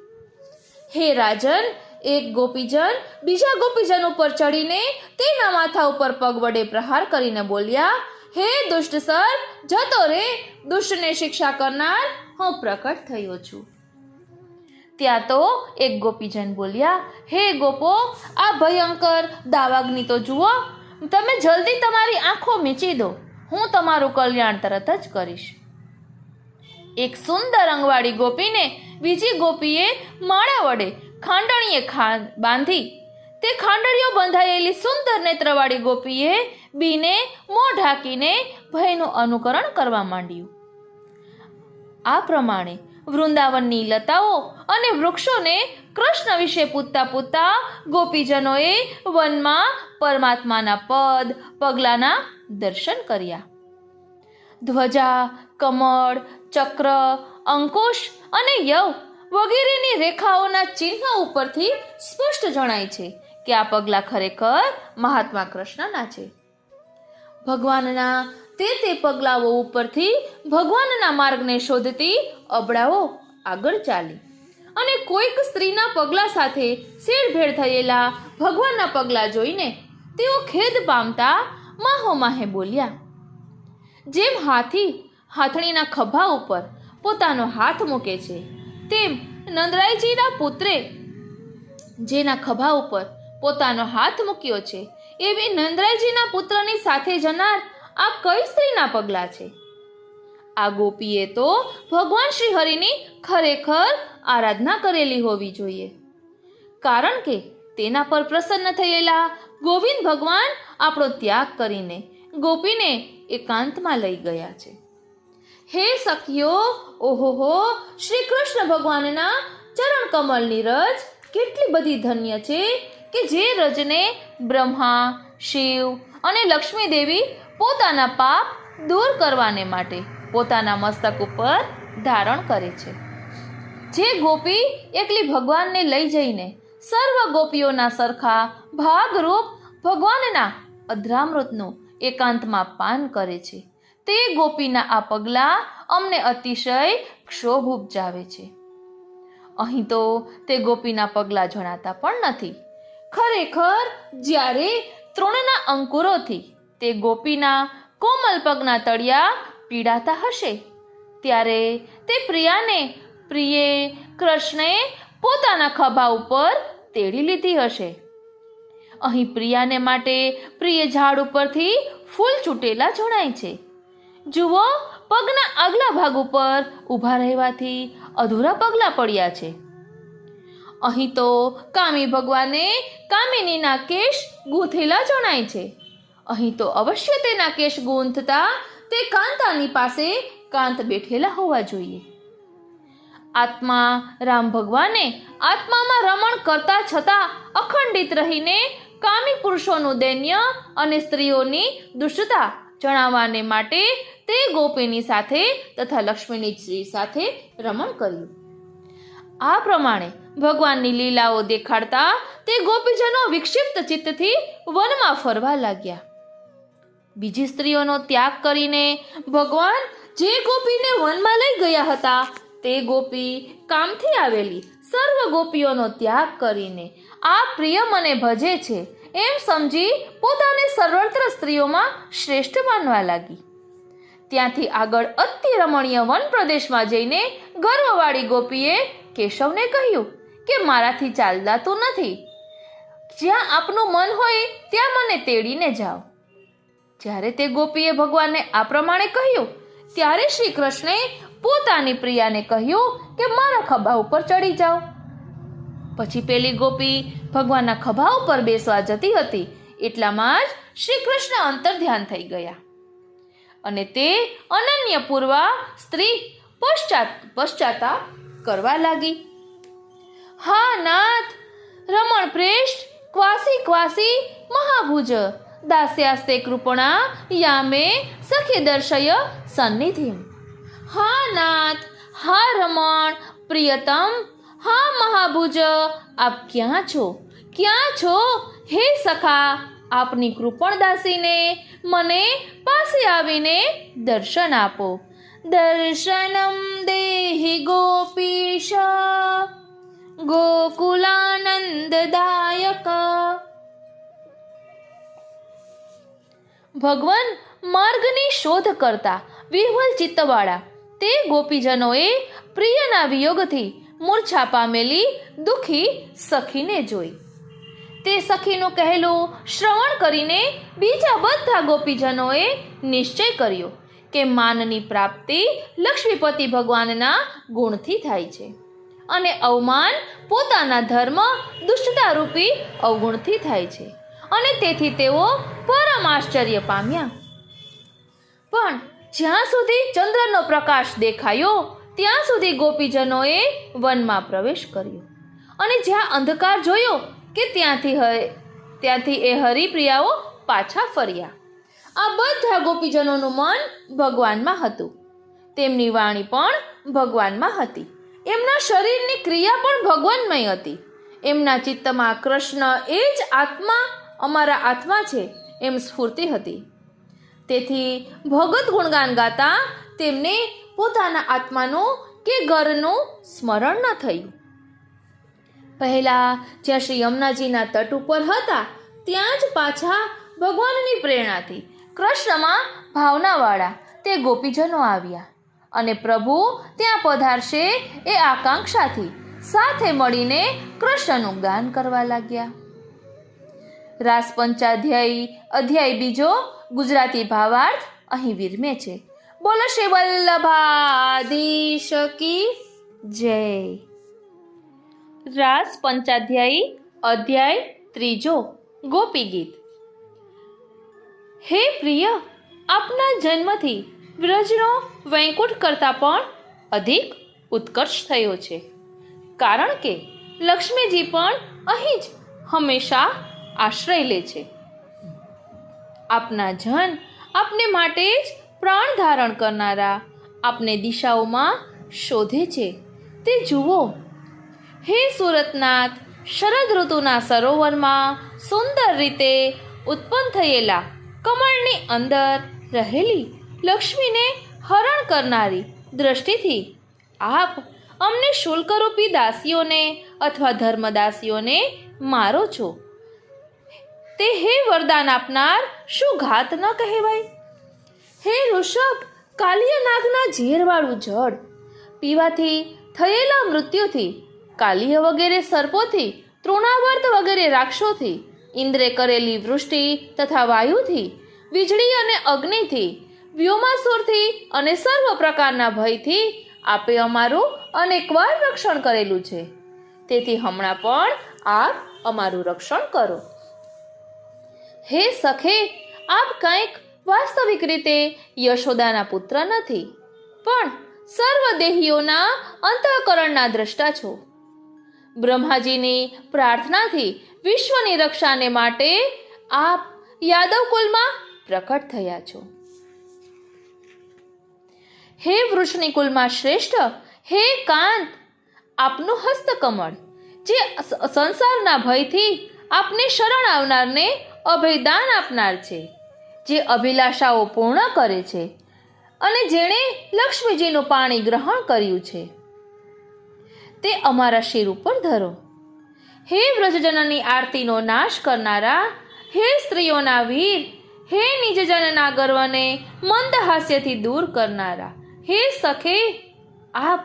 હે રાજન, એક ગોપીજન બીજા ગોપીજન ઉપર ચડીને તેના માથા ઉપર પગ વડે પ્રહાર કરીને બોલ્યા, હે દુષ્ટ સર્પ, જતો રે, દુષ્ટને શિક્ષા કરનાર હું પ્રકટ થયો છું. ત્યાં તો એક ગોપીજન બોલ્યા, હે ગોપો, આ ભયંકર દાવાગ્નિ તો જુઓ. તમે જલ્દી તમારી આંખો મીચી દો, હું તમારું કલ્યાણ તરત જ કરીશ. એક સુંદર અંગવાળી ગોપીને બીજી ગોપીએ માળા વડે ખાંડણીએ બાંધી. તે ખાંડણીઓ બંધાયેલી સુંદર નેત્રવાળી ગોપીએ બીને મોં ઢાંકીને ભયનું અનુકરણ કરવા માંડ્યું. આ પ્રમાણે વૃંદાવનની લતાઓ અને વૃક્ષોને કૃષ્ણ વિશે પૂછતા પૂછતા ગોપીજનોએ વનમાં પરમાત્માના પગલાના દર્શન કર્યા. ધ્વજા, કમળ, ચક્ર, અંકુશ અને યવ વગેરેની રેખાઓના ચિહ્ન ઉપરથી સ્પષ્ટ જણાય છે કે આ પગલાં ખરેખર મહાત્મા કૃષ્ણના છે. ભગવાનના તે પગલાઓ ઉપરથી ભગવાનના માર્ગને શોધતી અબળાઓ આગળ ચાલી અને કોઈક સ્ત્રીના પગલા સાથે શેરભેળ થયેલા ભગવાનના પગલા જોઈને તેઓ ખેદ પામતા માહે બોલ્યા. જેમ હાથી હાથણીના ખભા ઉપર પોતાનો હાથ મૂકે છે, તેમ નંદરાયજીના પુત્રે જેના ખભા ઉપર પોતાનો હાથ મૂક્યો છે, એવી નંદરાયજીના પુત્રની સાથે જનાર આ કઈ સ્ત્રીના પગલા છે? આ ગોપીએ તો ભગવાન શ્રી હરિની ખરેખર આરાધના કરેલી હોવી જોઈએ, કારણ કે તેના પર પ્રસન્ન થયેલા ગોવિંદ ભગવાન આપણો ત્યાગ કરીને ગોપીને એકાંતમાં લઈ ગયા છે. હે સખીઓ, ઓહોહો, શ્રી કૃષ્ણ ભગવાનના ચરણ કમલની રજ કેટલી બધી ધન્ય છે કે જે રજને બ્રહ્મા, શિવ અને લક્ષ્મી દેવી પોતાના પાપ દૂર કરવાને માટે પોતાના મસ્તક ઉપર ધારણ કરે છે. જે ગોપી એકલી ભગવાનને લઈ જઈને સર્વ ગોપીઓના સરખા ભાગરૂપ ભગવાનના અધ્રામૃતનું એકાંતમાં પાન કરે છે, તે ગોપીના આ પગલાં અમને અતિશય ક્ષોભ ઉપજાવે છે. અહીં તો તે ગોપીના પગલાં જણાતા પણ નથી. ખરેખર જ્યારે તૃણના અંકુરોથી તે ગોપીના કોમલ પગના તળિયા પીડાતા હશે, ત્યારે તે પ્રિયે કૃષ્ણે પોતાના ખભા ઉપર તેડી લીધી હશે. અહીં પ્રિયાને માટે પ્રિય ઝાડ ઉપરથી ફૂલ છૂટેલા જણાય છે. જુઓ, પગના આગલા ભાગ ઉપર ઊભા રહેવાથી અધૂરા પગલાં પડ્યા છે. અહીં તો કામી ભગવાને કામિનીના કેશ ગૂંથેલા જણાય છે. અહીં તો અવશ્ય તેના કેશ ગૂંથતા તે કાંતાની પાસે કાંત બેઠેલા હોવા જોઈએ. આત્મા રામ ભગવાને આત્મામાં રમણ કરતા છતાં અખંડિત રહીને કામી પુરુષોનું દૈન્ય અને સ્ત્રીઓની દુષ્ટતા જણાવવાને માટે તે ગોપીની સાથે તથા લક્ષ્મીની સ્ત્રી સાથે રમણ કર્યું. આ પ્રમાણે ભગવાનની લીલાઓ દેખાડતા તે ગોપીજનો વિક્ષિપ્ત ચિત્તથી વનમાં ફરવા લાગ્યા. બીજી સ્ત્રીઓનો ત્યાગ કરીને ભગવાન જે ગોપીને વનમાં લઈ ગયા હતા, તે ગોપી કામથી આવેલી સર્વ ગોપીઓનો ત્યાગ કરીને આ પ્રિય મને ભજે છે એમ સમજી પોતાને સર્વત્ર સ્ત્રીઓમાં શ્રેષ્ઠ માનવા લાગી. ત્યાંથી આગળ અતિ રમણીય વન પ્રદેશમાં જઈને ગર્વવાળી ગોપીએ કેશવને કહ્યું કે મારાથી ચાલદાતું નથી, જ્યાં આપનું મન હોય ત્યાં મને તેડીને જાઓ. જ્યારે તે ગોપીએ ભગવાનને આ પ્રમાણે કહ્યું, ત્યારે શ્રી કૃષ્ણે પોતાની પ્રિયાને કહ્યું કે મારા ખભા ઉપર ચડી જાઓ. પછી પેલી ગોપી ભગવાનના ખભા ઉપર બેસવા જતી હતી, એટલામાં જ શ્રી કૃષ્ણ અંતર્ધ્યાન થઈ ગયા અને તે અનન્ય પૂર્વા સ્ત્રી પશ્ચાતાપ કરવા લાગી. હા નાથ, રમણ પ્રેષ્ઠ ક્વાસી મહાભુજ દાસ્યાસ્તે કૃપણા યામે સખી દર્શય સન્નિધિમ. હા નાથ, હા રમણ પ્રિયતમ, હા મહાભુજ, આપ ક્યાં છો? ક્યાં છો? હે સખા, આપની કૃપણ દાસીને મને પાસે આવીને દર્શન આપો. દર્શનમ દેહી ગોપીશ ગોકુલાનંદદાયક. ભગવાન માર્ગની શોધ કરતા વિહ્વલ ચિત્તવાળા તે ગોપીજનોએ પ્રિયના વિયોગથી મૂર્છા પામેલી દુઃખી સખીને જોઈ. તે સખીનું કહેલું શ્રવણ કરીને બીજા બધા ગોપીજનોએ નિશ્ચય કર્યો કે માનની પ્રાપ્તિ લક્ષ્મીપતિ ભગવાનના ગુણથી થાય છે અને અવમાન પોતાના ધર્મ દુષ્ટતારૂપી અવગુણથી થાય છે, અને તેથી તેઓ પરમ આશ્ચર્ય પામ્યા. પણ જ્યાં સુધી ચંદ્રનો પ્રકાશ દેખાયો ત્યાં સુધી ગોપીજનોએ વનમાં પ્રવેશ કર્યો, અને જ્યાં અંધકાર જોયો કે ત્યાંથી એ હરિપ્રિયાઓ પાછા ફર્યા. આ બધા ગોપીજનોનું મન ભગવાનમાં હતું, તેમની વાણી પણ ભગવાનમાં હતી, એમના શરીરની ક્રિયા પણ ભગવાનમય હતી. એમના ચિત્તમાં કૃષ્ણ એ જ આત્મા અમારા આત્મા છે એમ સ્ફૂર્તિ હતી. તેથી ભગત ગુણગાન ગાતા તેમને પોતાના આત્માનું કે ઘરનું સ્મરણ ન થયું. પહેલા જ્યાં શ્રી યમુનાજીના તટ ઉપર હતા ત્યાં જ પાછા ભગવાનની પ્રેરણાથી કૃષ્ણમાં ભાવનાવાળા તે ગોપીજનો આવ્યા, અને પ્રભુ ત્યાં પધારશે એ આકાંક્ષાથી સાથે મળીને કૃષ્ણનું ગાન કરવા લાગ્યા. રાસ અધ્યાય બીજો ગુજરાતી ભાવાર્થ અહીં વિરમે છે. બોલો શ્રી વલ્લભાધીશ કી જય. રાસ અધ્યાય ત્રીજો ગોપી ગીત. હે પ્રિય, આપના જન્મથી વ્રજનો વૈકુંઠ કરતાં પણ અધિક ઉત્કર્ષ થયો છે, કારણ કે લક્ષ્મીજી પણ અહીં જ હંમેશા આશ્રય લે છે. આપના જન આપને માટે જ પ્રાણ ધારણ કરનારા આપને દિશાઓમાં શોધે છે તે જુઓ. હે સુરતનાથ, શરદ ઋતુના સરોવરમાં સુંદર રીતે ઉત્પન્ન થયેલા કમળની અંદર રહેલી લક્ષ્મીને હરણ કરનારી દ્રષ્ટિથી આપ અમને શુલ્કરૂપી દાસીઓને અથવા ધર્મદાસીઓને મારો છો. તે હે વરદાન આપનાર શું ઘાત ન કહેવાય? હે ઋષભ, કાલિયનાગના ઝેરવાળું જળ પીવાથી થયેલા મૃત્યુથી, કાલિય વગેરે સર્પોથી, તૃણાવર્ત વગેરે રાક્ષસોથી, ઇન્દ્રે કરેલી વૃષ્ટિ તથા વાયુથી, વીજળી અને અગ્નિથી, વ્યોમાસુરથી અને સર્વ પ્રકારના ભયથી આપે અમારું અનેકવાર રક્ષણ કરેલું છે. તેથી હમણાં પણ આપ અમારું રક્ષણ કરો. હે સખે, આપ કંઈક વાસ્તવિક રીતે યશોદાના પુત્ર નથી, પણ સર્વદેહીઓના અંતઃકરણના દ્રષ્ટા છો. બ્રહ્માજીની પ્રાર્થનાથી વિશ્વની રક્ષાને માટે આપ યાદવ કુલમાં પ્રકટ થયા છો. હે વૃષની કુલમાં શ્રેષ્ઠ, હે કાંત, આપનું હસ્તકમળ જે સંસારના ભયથી આપને શરણ આવનારને અભયદાન આપનાર છે, જે અભિલાષાઓ પૂર્ણ કરે છે, અને જેણે લક્ષ્મીજીનું પાણી ગ્રહણ કર્યું છે તે અમારા શિર ઉપર ધરો. હે વ્રજજનની આરતીનો નાશ કરનારા, હે સ્ત્રીઓના વીર, હે નિજજનના ગર્વને મંદ હાસ્યથી દૂર કરનારા, હે સખે, આપ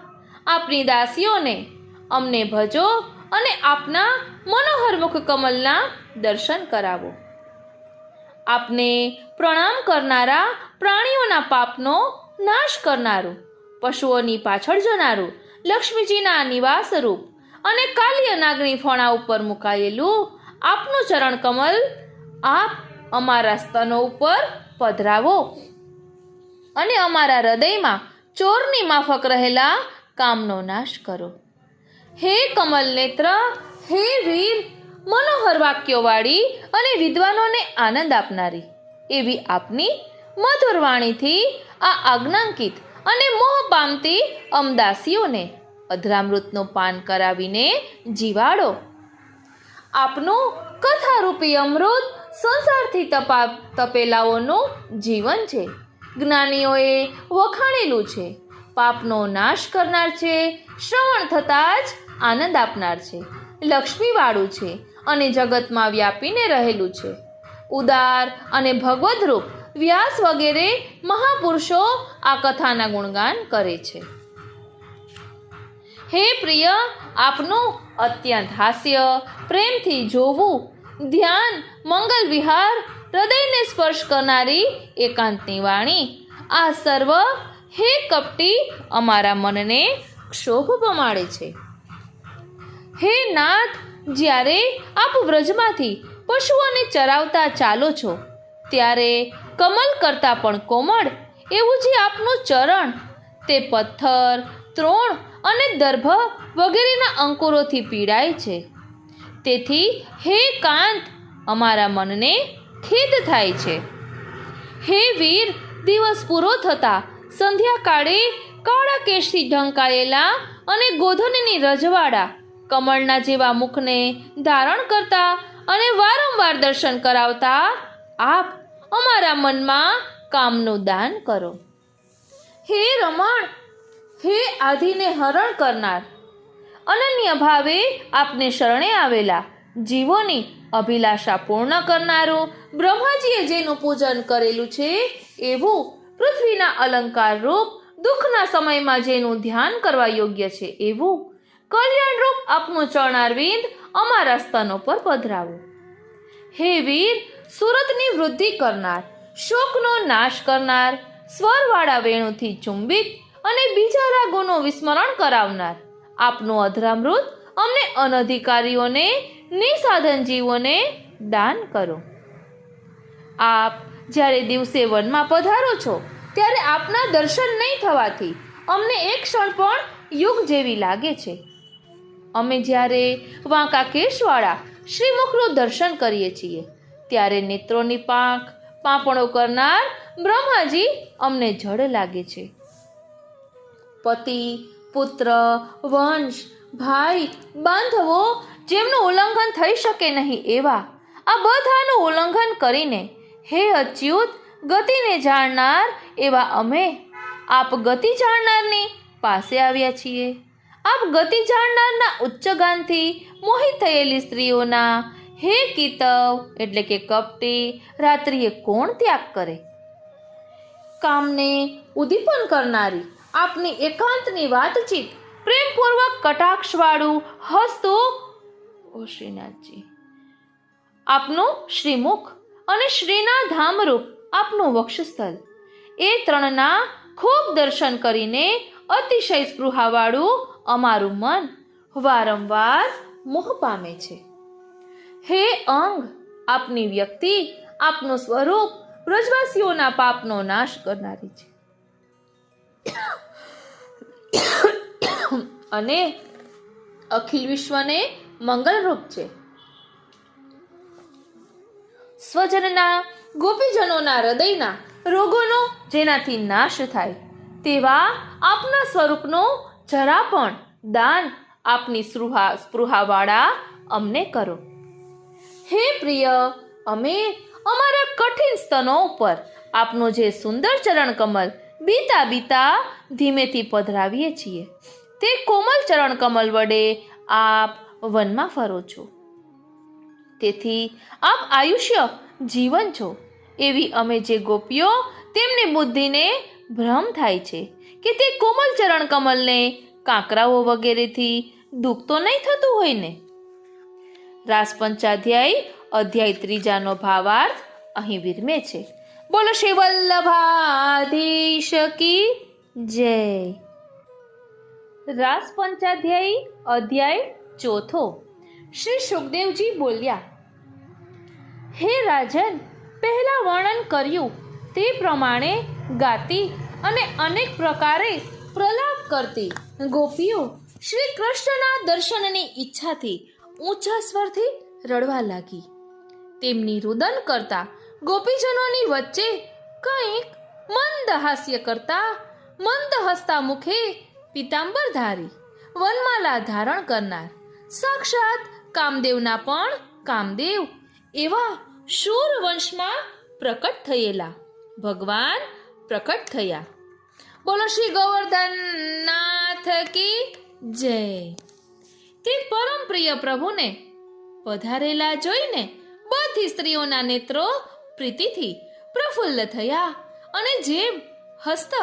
આપની દાસીઓને અમને ભજો અને આપના મનોહર મુખ કમલના દર્શન કરાવો. આપને પ્રણામ કરનારા, પ્રાણીઓના પાપનો નાશ કરનારું, પશુઓની પાછળ જનારું, લક્ષ્મીજીના નિવાસ રૂપ અને કાલિય નાગની ફણા ઉપર મુકાયેલું આપનું ચરણ કમલ આપ અમારા સ્તનો ઉપર પધરાવો, અને અમારા હૃદયમાં ચોરની માફક રહેલા કામનો નાશ કરો. હે કમલ નેત્ર, હે વીર, મનોહર વાક્યોવાળી અને વિદ્વાનોને આનંદ આપનારી એવી આપની મધુર વાણીથી આ આજ્ઞાંકિત અને મોહ પામતી અમદાસીઓને અધરામૃતનું પાન કરાવીને જીવાડો. આપનું કથારૂપી અમૃત સંસારથી તપેલાઓનું જીવન છે, જ્ઞાનીઓએ વખાણેલું છે, પાપનો નાશ કરનાર છે, શ્રવણ થતાં જ આનંદ આપનાર છે, લક્ષ્મીવાળું છે અને જગતમાં વ્યાપીને રહેલું છે, ઉદાર અને ભગવદરૂપ વ્યાસ વગેરે મહાપુરુષો આ કથાના ગુણગાન કરે છે. હે પ્રિય, આપનું અત્યંત હાસ્ય, પ્રેમથી જોવું, ધ્યાન, મંગલ વિહાર, હૃદયને સ્પર્શ કરનારી એકાંતની વાણી, આ સર્વ હે કપટી અમારા મનને ક્ષોભ પમાડે છે. હે નાથ, જ્યારે આપ વ્રજમાંથી પશુઓને ચરાવતા ચાલો છો ત્યારે કમલ કરતાં પણ કોમળ એવું જે આપનું ચરણ તે પથ્થર, ત્રોણ અને દર્ભ વગેરેના અંકુરોથી પીડાય છે. તેથી હે કાંત, અમારા મનને ખેદ થાય છે. હે વીર, દિવસ પૂરો થતા સંધ્યાકાળે કાળા કેશથી ઢંકાયેલા અને ગોધનની રજવાડા કમળના જેવા મુખને ધારણ કરતા અને વારંવાર દર્શન કરાવતા આપ અમારા મનમાં કામનું દાન કરો. હે રમણ, હે આધિને હરણ કરનાર, અનન્ય ભાવે આપને શરણે આવેલા જીવોની અભિલાષા પૂર્ણ કરનારું, બ્રહ્માજીએ જેનું પૂજન કરેલું છે એવું પૃથ્વીના અલંકાર રૂપ દુઃખના સમયમાં જેનું ધ્યાન કરવા યોગ્ય છે એવું કલ્યાણ રૂપ આપનું ચરણારવિંદ અમારા સ્તનો પર પધરાવો. હે વીર, સુરતની વૃદ્ધિ કરનાર, શોકનો નાશ કરનાર, સ્વરવાળા વેણુથી ચુંબિત અને બીજા રાગોનું વિસ્મરણ કરાવનાર આપનું અધરામૃત અમને અનધિકારીઓને, નિસાધન જીવોને દાન કરો. આપ જ્યારે દિવસે વનમાં પધારો છો ત્યારે આપના દર્શન નહીં થવાથી અમને એક ક્ષણ પણ યુગ જેવી લાગે છે. અમે જ્યારે વાંકા કેશવાળા શ્રીમુખનું દર્શન કરીએ છીએ ત્યારે નેત્રોની પાંપણો કરનાર બ્રહ્માજી અમને જડ લાગે છે. પતિ, પુત્ર, વંશ, ભાઈ, બાંધવો જેમનું ઉલ્લંઘન થઈ શકે નહીં એવા આ બધાનું ઉલ્લંઘન કરીને હે અચ્યુત, ગતિને જાણનાર એવા અમે આપ ગતિ જાણનારની પાસે આવ્યા છીએ. આપ ગતિ જાણનારના ઉચ્ચગાનથી મોહિત થયેલી સ્ત્રીઓના હે કીતવ એટલે કે કપટી રાત્રિએ કોણ ત્યાગ કરે? કામને ઉદ્દીપન કરનારી આપની એકાંતની વાતચીત પ્રેમપૂર્વક કટાક્ષવાળું હસતું ઓ શ્રીનાથજી, આપનું શ્રીમુખ અને શ્રીના ધામરૂપ આપનું વક્ષસ્થળ, એ ત્રણના ખૂબ દર્શન કરીને અતિશય સ્પૃહાવાળું અમારું મન વારંવાર મોહ પામે છે. હે અંગ, આપની વ્યક્તિ, આપનું સ્વરૂપ વ્રજવાસીઓના પાપનો નાશ કરનારી છે અને અખિલ વિશ્વને મંગલરૂપ છે. સ્વજનના, ગોપીજનોના હૃદયના રોગોનો જેનાથી નાશ થાય તેવા આપના સ્વરૂપનું જરા પણ દાન આપની સ્પૃહાવાળા અમને કરો. હે પ્રિય, અમે અમારા કઠિન સ્તનો ઉપર આપનું જે સુંદર ચરણ કમલ બીતા બીતા ધીમેથી પધરાવીએ છીએ તે કોમલ ચરણ કમલ વડે આપ વનમાં ફરો છો. તેથી આપ આયુષ્ય જીવન છો એવી અમે જે ગોપીઓ તેમની બુદ્ધિને ભ્રમ થાય છે કે તે કોમલ ચરણ કમલને કાંકરાઓ વગેરેથી દુઃખ તો નહીં થતું હોય ને. રાસ પંચાધ્યાય અધ્યાય 3 ભાવાર્થ અહીં વિરમે છે. બોલો શ્રી વલ્લભાધીશ કી જય. રાસ પંચાધ્યાય અધ્યાય 4. શ્રી સુખદેવજી બોલ્યા, હે રાજન, પહેલા વર્ણન કર્યું તે પ્રમાણે ગાતી અને અનેક પ્રકારે પ્રલાપ કરતી ગોપીઓ શ્રી કૃષ્ણના દર્શનની ઈચ્છાથી ઊંચા સ્વરથી રડવા લાગી. તેમની રુદન કરતા ગોપીજનોની વચ્ચે કંઈક મંદ હાસ્ય કરતા, મંદ હસતા મુખે પીતાંબરધારી, વનમાલા ધારણ કરનાર, સાક્ષાત કામદેવના પણ કામદેવ એવા શૂર વંશમાં પ્રકટ થયેલા ભગવાન પ્રકટ થયા. બોલો શ્રી ગોવર્ધનનાથ કી જય. તે પરમ પ્રિય પ્રભુને પધારેલા જોઈને બધી સ્ત્રીઓના નેત્રો પ્રીતિથી પ્રફુલ્લ થયા અને જેમ હસ્ત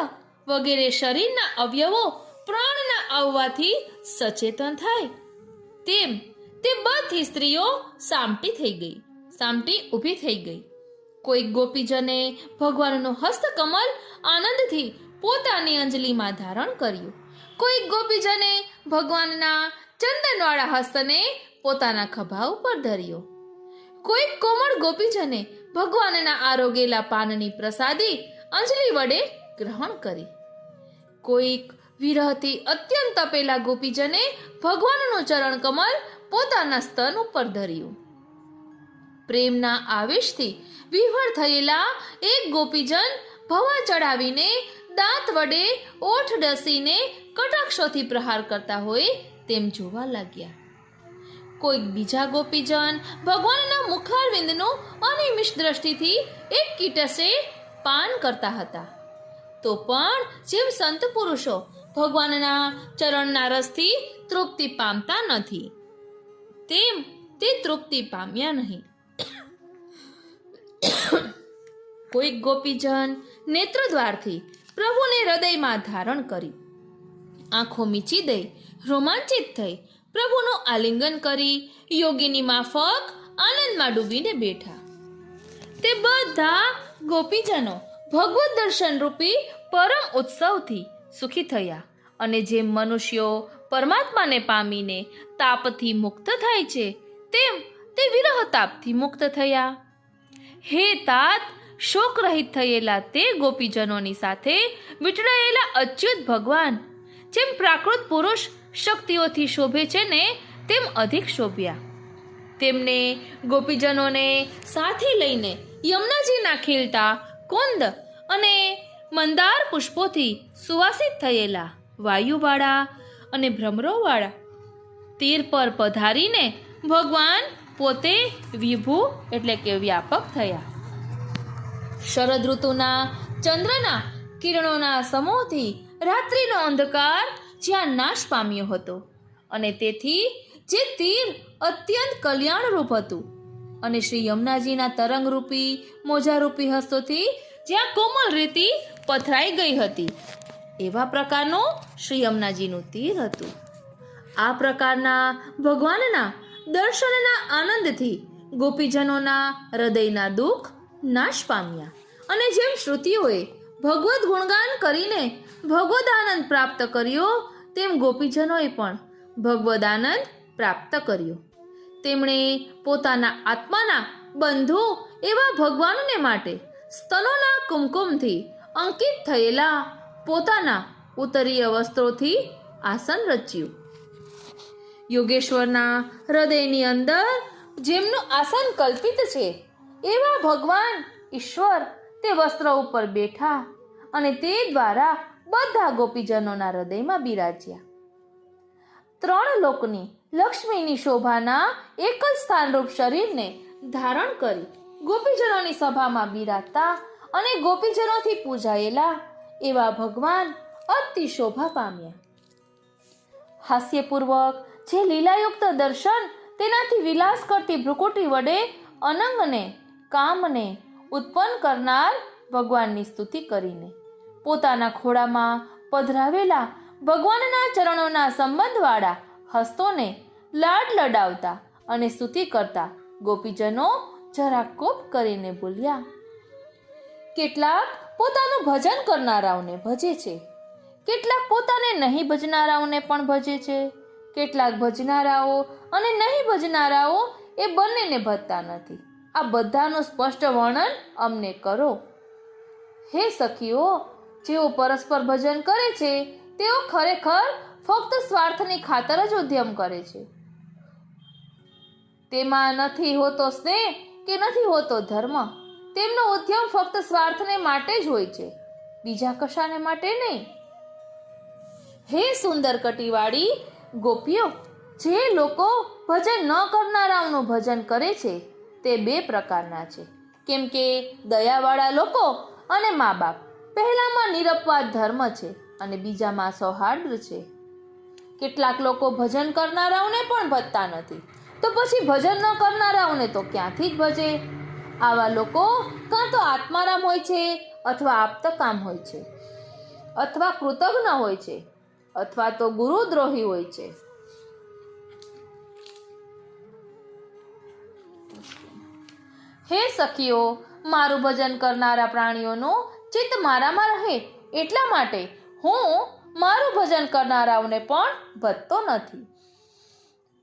વગેરે શરીરના અવયવો પ્રાણના આવવાથી સચેતન થાય તેમ તે બધી સ્ત્રીઓ સામટી ઊભી થઈ ગઈ. કોઈક ગોપીજને ભગવાનનું હસ્તકમલ આનંદથી પોતાની અંજલિમાં ધારણ કર્યું. કોઈક ગોપીજને ભગવાનના ચંદનવાળા હસ્તને પોતાના ખભા ઉપર ધર્યો. કોઈક કોમળ ગોપીજને ભગવાનના આરોગેલા પાનની પ્રસાદી અંજલિ વડે ગ્રહણ કરી. કોઈક વિરહથી અત્યંત તપેલા ગોપીજને ભગવાનનું ચરણ કમલ પોતાના સ્તન ઉપર ધર્યું. પ્રેમના આવેશથી વિહ્વળ થયેલા એક ગોપીજન ભવા ચડાવીને દાંત વડે ઓઠ ડસીને કટાક્ષોથી પ્રહાર કરતા હોય તેમ જોવા લાગ્યા. કોઈક બીજા ગોપીજન ભગવાનના મુખારવિંદનું અનિમિષ દ્રષ્ટિથી એક કીટસે પાન કરતા હતા. તો પણ જેમ સંત પુરુષો ભગવાનના ચરણના રસથી તૃપ્તિ પામતા નથી તેમ તે તૃપ્તિ પામ્યા નહીં. કોઈક ગોપીજન નેત્રદ્વારથી પ્રભુને હૃદયમાં ધારણ કરી આંખો મીચી દઈ રોમાંચિત થઈ પ્રભુનું આલિંગન કરી યોગીની માફક આનંદમાં ડૂબીને બેઠા. તે બધા ગોપીજનો ભગવત દર્શન રૂપી પરમ ઉત્સવથી સુખી થયા અને જેમ મનુષ્યો પરમાત્માને પામીને તાપથી મુક્ત થાય છે તેમ તે વિરહ તાપથી મુક્ત થયા. હે તાત, શોક રહિત થયેલા તે ગોપીજનોની સાથે વીંટળાયેલા અચ્યુત ભગવાન જેમ પ્રાકૃત પુરુષ શક્તિઓથી શોભે છે ને તેમ અધિક શોભ્યા. તેમને ગોપીજનોને સાથે લઈને યમુનાજીના ખીલતા કુંદ અને મંદાર પુષ્પોથી સુવાસિત થયેલા વાયુવાળા અને ભ્રમરોવાળા તીર પર પધારીને ભગવાન પોતે વિભુ એટલે કે વ્યાપક થયા. શરદ ઋતુના ચંદ્રના કિરણોના સમૂહથી રાત્રિનો અંધકાર જ્યાં નાશ પામ્યો હતો અને તેથી જે તીર અત્યંત કલ્યાણરૂપ હતું અને શ્રી યમુનાજીના તરંગરૂપી મોજારૂપી હસ્તોથી જ્યાં કોમલ રીતિ પથરાઈ ગઈ હતી એવા પ્રકારનું શ્રી યમુનાજીનું તીર હતું. આ પ્રકારના ભગવાનના દર્શનના આનંદથી ગોપીજનોના હૃદયના દુઃખ નાશ પામ્યા અને જેમ શ્રુતિઓએ ભગવદ ગુણગાન કરીને ભગવદ આનંદ પ્રાપ્ત કર્યો તેમ ગોપીજનોએ પણ ભગવદ આનંદ પ્રાપ્ત કર્યો. તેમણે પોતાના આત્માના બંધુ એવા ભગવાનને માટે સ્તનોના કુમકુમથી અંકિત થયેલા પોતાના ઉત્તરીય વસ્ત્રોથી આસન રચ્યું. યોગેશ્વરના હૃદયની અંદર જેમનું આસન કલ્પિત છે એવા ભગવાન ઈશ્વર તે વસ્ત્ર ઉપર બેઠા અને તે દ્વારા બધા ગોપીજનોના હૃદયમાં બિરાજ્યા. 3 લોકની લક્ષ્મીની શોભાના એક જ સ્થાનરૂપ શરીરને ધારણ કરી ગોપીજનોની સભામાં બિરાજતા અને ગોપીજનોથી પૂજાયેલા એવા ભગવાન અતિ શોભા પામ્યા. હાસ્યપૂર્વક જે લીલાયુક્ત દર્શન તેનાથી વિલાસ કરતી ભ્રુકુટી વડે અનંગને કામને ઉત્પન્ન કરનાર ભગવાનની સ્તુતિ કરીને પોતાના ખોળામાં પધરાવેલા ભગવાનના ચરણોના સંબંધવાળા હસ્તોને લાડ લડાવતા અને સ્તુતિ કરતા ગોપીજનો જરા કોપ કરીને બોલ્યા. કેટલાક પોતાનું ભજન કરનારાઓને ભજે છે, કેટલાક પોતાને નહીં ભજનારાઓને પણ ભજે છે, કેટલાક ભજનારાઓ અને નહીં ભજનારાઓ એ બંનેને ભજતા નથી. આ બધાનું સ્પષ્ટ વર્ણન અમને કરો. હે સખીઓ, જેઓ પરસ્પર ભજન કરે છે તેઓ ખરેખર ફક્ત સ્વાર્થની ખાતર જ ઉદ્યમ કરે છે. તેમાં નથી હોતો સ્નેહ કે નથી હોતો ધર્મ. તેમનો ઉદ્યમ ફક્ત સ્વાર્થને માટે જ હોય છે, બીજા કશાને માટે નહીં. હે સુંદર કટીવાળી ગોપીઓ, જે લોકો ભજન ન કરનારાઓનું ભજન કરે છે તે 2 પ્રકારના છે. કેમ કે દયાવાળા લોકો અને મા બાપ પહેલામાં નિરપવાદ ધર્મ છે અને બીજામાં સૌહાર્દ છે. કેટલાક લોકો ભજન કરનારાઓને પણ ભજતા નથી, તો પછી ભજન ન કરનારાઓને તો ક્યાંથી જ ભજે? આવા લોકો કાં તો આત્મારામ હોય છે, અથવા આપ્તકામ હોય છે, અથવા કૃતજ્ઞ હોય છે, અથવા તો ગુરુદ્રોહી હોય છે. હે સખીઓ, મારું ભજન કરનારા પ્રાણીઓનું ચિત્ત મારામાં રહે એટલા માટે હું મારું ભજન કરનારાઓને પણ વધતો નથી.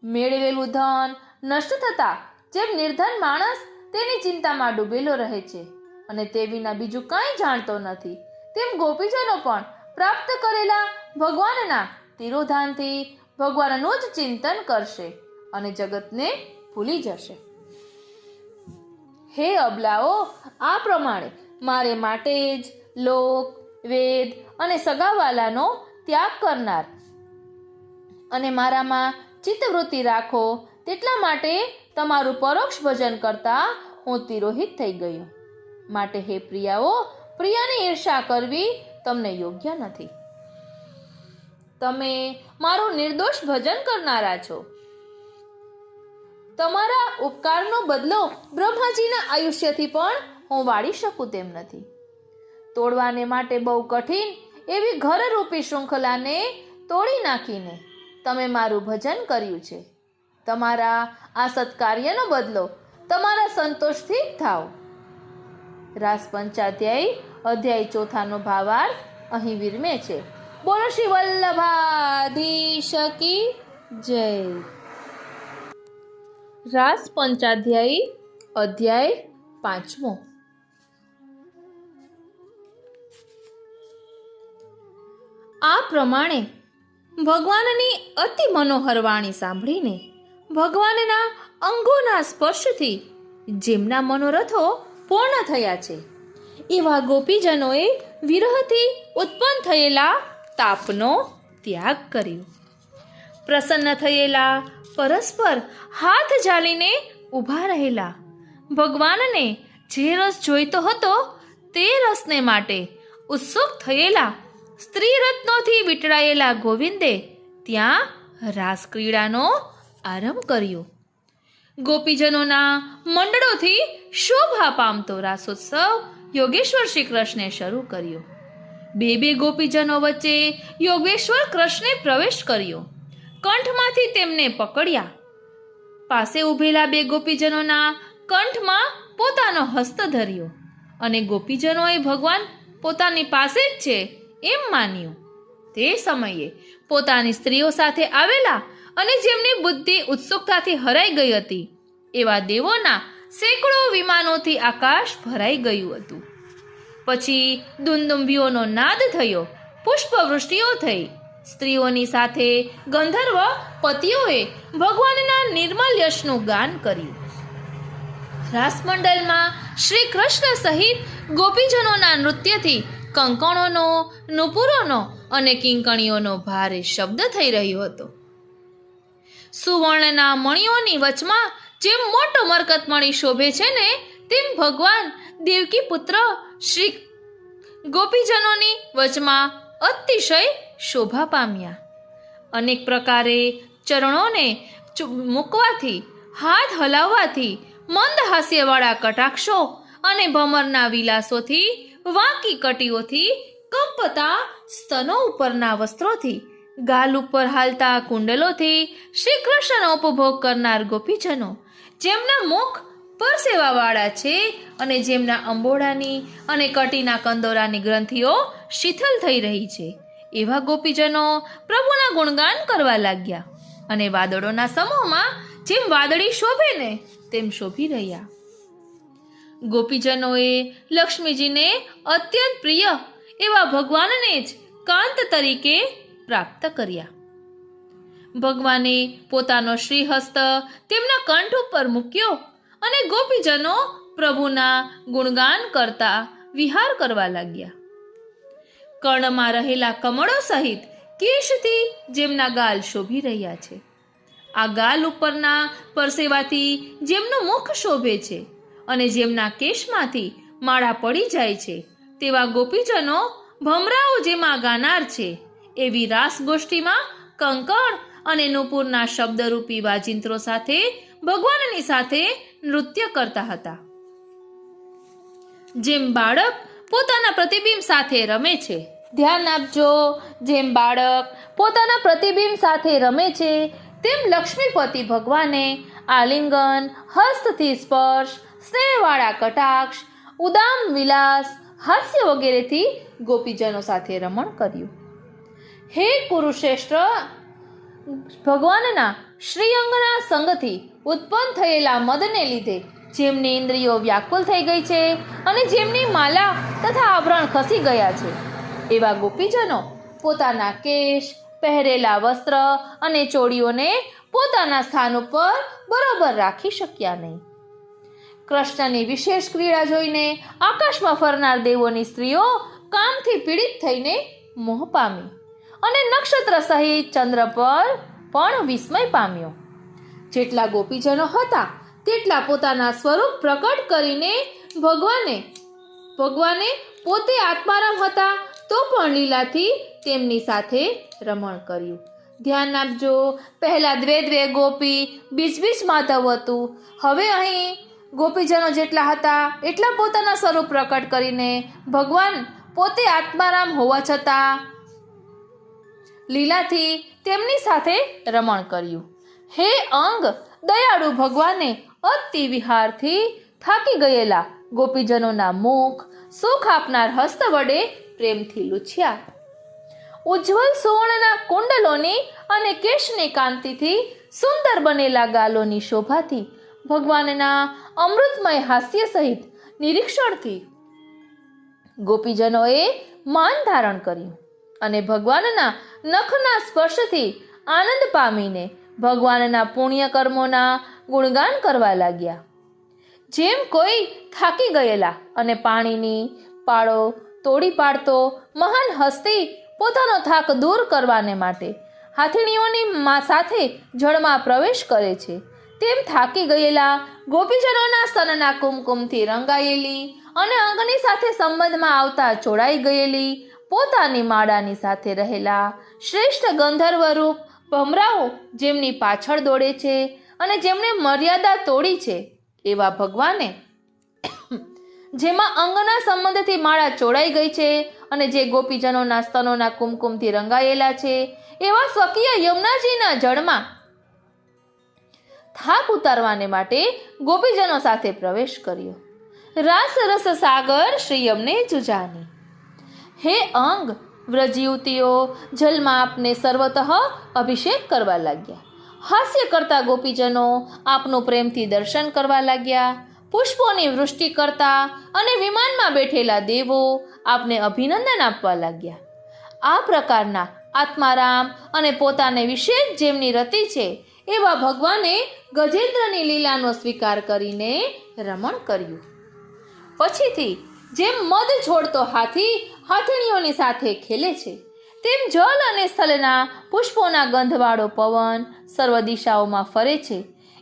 મેળવેલું ધન નષ્ટ થતા જેમ નિર્ધન માણસ તેની ચિંતામાં ડૂબેલો રહે છે અને તે વિના બીજું કંઈ જાણતો નથી, તેમ ગોપીજનો પણ પ્રાપ્ત કરેલા ભગવાનના તિરોધાનથી ભગવાનનું જ ચિંતન કરશે અને જગતને ભૂલી જશે. હે અબલાઓ, આ પ્રમાણે મારે માટે જ લોક, વેદ અને સગાવાલાનો ત્યાગ કરનાર અને મારામાં ચિત્તવૃત્તિ રાખો તેટલા માટે તમારું પરોક્ષ ભજન કરતા હું તિરોહિત થઈ ગયો. માટે હે પ્રિયાઓ, પ્રિયાની ઈર્ષા કરવી તમને યોગ્ય નથી. તમે મારું નિર્દોષ ભજન કરનારા છો. તમારા ઉપકારનો બદલો બ્રહ્માજીના આયુષ્યથી પણ હું વાળી શકું તેમ નથી. તોડવાને માટે બહુ કઠિન એવી ઘરરૂપી શૃંખલાને તોડી નાખીને તમે મારું ભજન કર્યું છે. તમારા આ સત્કાર્યનો બદલો તમારા સંતોષથી જ થાવ. રાસ પંચાધ્યાય અધ્યાય 4 ભાવાર્થ અહીં વિરમે છે. બોલો શ્રી વલ્લભાધીશ કી જય. રાસ પંચાધ્યાય અધ્યાય 5. આ પ્રમાણે ભગવાનની અતિ મનોહર વાણી સાંભળીને ભગવાનના અંગોના સ્પર્શથી જેમના મનોરથો પૂર્ણ થયા છે એવા ગોપીજનોએ વિરહથી ઉત્પન્ન થયેલા તાપનો ત્યાગ કર્યો. પ્રસન્ન થયેલા પરસ્પર હાથ ઝાલીને ઊભા રહેલા ભગવાનને જે રસ જોઈતો હતો તે રસને માટે ઉત્સુક થયેલા સ્ત્રી રત્નોથી વીંટળાયેલા ગોવિંદે ત્યાં રાસક્રીડાનો આરંભ કર્યો. ગોપીજનોના મંડળોથી શોભા પામતો રાસોત્સવ યોગેશ્વર શ્રી કૃષ્ણે શરૂ કર્યો. બે ગોપીજનો વચ્ચે યોગેશ્વર કૃષ્ણે પ્રવેશ કર્યો. કંઠમાંથી તેમને પકડ્યા. પાસે ઊભેલા 2 ગોપીજનોના કંઠમાં પોતાનો હસ્ત ધર્યો અને ગોપીજનોએ ભગવાન પોતાની પાસે જ છે એમ માન્યું. તે સમયે પોતાની સ્ત્રીઓ સાથે આવેલા અને જેમની બુદ્ધિ ઉત્સુકતાથી હરાઈ ગઈ હતી એવા દેવોના સેંકડો વિમાનોથી આકાશ ભરાઈ ગયું હતું. પછી દુંદુંભીઓનો નાદ થયો, પુષ્પવૃષ્ટિઓ થઈ. સ્ત્રીઓની સાથે ગંધર્વ પતિઓએ ભગવાનના નિર્મલ યશનું ગાન કર્યું. રાસમંડલમાં શ્રી કૃષ્ણ સહિત ગોપીજનોના નૃત્યથી કંકણોનો, નુપુરોનો અને કિંકણીઓનો ભારે શબ્દ થઈ રહ્યો હતો. સુવર્ણના મણિઓની વચમાં જેમ મોટો મરકતમણી શોભે છે ને તેમ ભગવાન દેવકી પુત્ર શ્રી ગોપીજનોની વચમાં અતિશય શોભા પામ્યા. અનેક પ્રકારે ચરણોને મૂકવાથી, હાથ હલાવવાથી, મંદ હાસ્યવાળા કટાક્ષો અને ભમરના વિલાસોથી, વાંકી કટીઓથી, કંપતા સ્તનો ઉપરના વસ્ત્રોથી, ગાલ ઉપર હાલતા કુંડલોથી શ્રી કૃષ્ણનો ઉપભોગ કરનાર ગોપીજનો, જેમના મુખ પરસેવાવાળા છે અને જેમના અંબોડાની અને કટીના કંદોરાની ગ્રંથિઓ શીતલ થઈ રહી છે એવા ગોપીજનો પ્રભુના ગુણગાન કરવા લાગ્યા અને વાદળોના સમૂહમાં જેમ વાદળી શોભે ને તેમ શોભી રહ્યા. ગોપીજનોએ લક્ષ્મીજીને અત્યંત પ્રિય એવા ભગવાનને જ કાંત તરીકે પ્રાપ્ત કર્યા. ભગવાને પોતાનો શ્રીહસ્ત તેમના કંઠ ઉપર મૂક્યો અને ગોપીજનો પ્રભુના ગુણગાન કરતા વિહાર કરવા લાગ્યા. કર્ણમાં રહેલા કમળો સહિત કેશથી જેમના ગાલ શોભી રહ્યા છે, આ ગાલ ઉપરના પરસેવાથી જેમનું મુખ શોભે છે અને જેમના કેશમાંથી માળા પડી જાય છે તેવા ગોપીજનો ભમરાઓ જેમાં ગાનાર છે એવી રાસ ગોષ્ઠીમાં કંકણ અને નુપુરના શબ્દરૂપી વાજિંત્રો સાથે ભગવાનની સાથે નૃત્ય કરતા હતા. જેમ બાળક પોતાના પ્રતિબિંબ સાથે રમે છે. ધ્યાન આપજો, જેમ બાળક પોતાના પ્રતિબિંબ સાથે રમે છે તેમ લક્ષ્મીપતિ ભગવાને આલિંગન, હસ્તથી સ્પર્શ, સ્નેહવાળા કટાક્ષ, ઉદામ વિલાસ, હાસ્ય વગેરેથી ગોપીજનો સાથે રમણ કર્યું. હે કુરુશ્રેષ્ઠ, ભગવાનના શ્રીઅંગના સંગથી ઉત્પન્ન થયેલા મદને લીધે જેમની ઇન્દ્રિયો વ્યાકુલ થઈ ગઈ છે અને જેમની માલા તથા આભરણ ખસી ગયા છે, એવા ગોપીજનો પોતાના કેશ, પહેરેલા વસ્ત્ર અને ચોળીઓને પોતાના સ્થાન ઉપર બરોબર રાખી શક્યા નહીં. કૃષ્ણની વિશેષ ક્રીડા જોઈને આકાશમાં ફરનાર દેવોની સ્ત્રીઓ કામથી પીડિત થઈને મોહ પામી અને નક્ષત્ર સહિત ચંદ્ર પર પણ વિસ્મય પામ્યો. જેટલા ગોપીજનો હતા તેટલા પોતાના સ્વરૂપ પ્રકટ કરીને ભગવાને પોતે આત્મારામ હતા તો પણ લીલાથી તેમની સાથે રમણ કર્યું. ધ્યાન આપજો, પહેલા દ્વે ગોપી, બીચ માધવ હતું. હવે અહીં ગોપીજનો જેટલા હતા એટલા પોતાના સ્વરૂપ પ્રકટ કરીને ભગવાન પોતે આત્મારામ હોવા છતાં લીલાથી તેમની સાથે રમણ કર્યું. હે અંગ, દયાળુ ભગવાને અતિ વિહારથી થાકી ગયેલા ગોપીજનોના મુખ સુખ આપનાર હસ્ત વડે પ્રેમથી લૂછ્યા. ઉજ્જવલ સુવર્ણના કુંડલોની અને કેશની કાંતિથી સુંદર બનેલા ગાલોની શોભાથી ભગવાનના અમૃતમય હાસ્ય સહિત નિરીક્ષણથી ગોપીજનોએ માન ધારણ કર્યું અને ભગવાનના નખના સ્પર્શથી આનંદ પામીને ભગવાનના પુણ્ય કર્મોના ગુણગાન કરવા લાગ્યા. જેમ કોઈ થાકી ગયેલા અને પાણીની પાળો તોડી પાડતો મહાન હસ્તી પોતાનો થાક દૂર કરવાને માટે હાથીણીઓની સાથે જળમાં પ્રવેશ કરે છે, તેમ થાકી ગયેલા ગોપીજનોના સ્તનના કુમકુમથી રંગાયેલી અને અંગની સાથે સંબંધમાં આવતા ચોડાઈ ગયેલી પોતાની માળાની સાથે રહેલા શ્રેષ્ઠ ગંધર્વરૂપ ભમરાઓ જેમની પાછળ દોડે છે અને જેમણે મર્યાદા તોડી છે, એવા ભગવાને જેમાં અંગના સંબંધથી માળા ચોડાઈ ગઈ છે અને જે ગોપીજનોના સ્તનોના કુમકુમથી રંગાયેલા છે, એવા સ્વકીય યમુનાજીના જળમાં થાક ઉતારવાને માટે ગોપીજનો સાથે પ્રવેશ કર્યો. રાસ રસ સાગર શ્રી યમને જુજાની. હે અંગ, વ્રજ યુવતીઓ જલમાં આપને સર્વતઃ અભિષેક કરવા લાગ્યા. હાસ્ય કરતા ગોપીજનો આપનું પ્રેમથી દર્શન કરવા લાગ્યા. પુષ્પોની વૃષ્ટિ કરતા અને વિમાનમાં બેઠેલા દેવો આપને અભિનંદન આપવા લાગ્યા. આ પ્રકારના આત્મારામ અને પોતાને વિશેષ જેમની રતિ છે એવા ભગવાને ગજેન્દ્રની લીલાનો સ્વીકાર કરીને રમણ કર્યું. પછીથી જેમ મદ છોડતો હાથી હાથીણીઓની સાથે ખેલે છે, તેમ જલ અને સ્થળના પુષ્પોના ગંધવાળો પવન સર્વ દિશાઓમાં ફરે છે,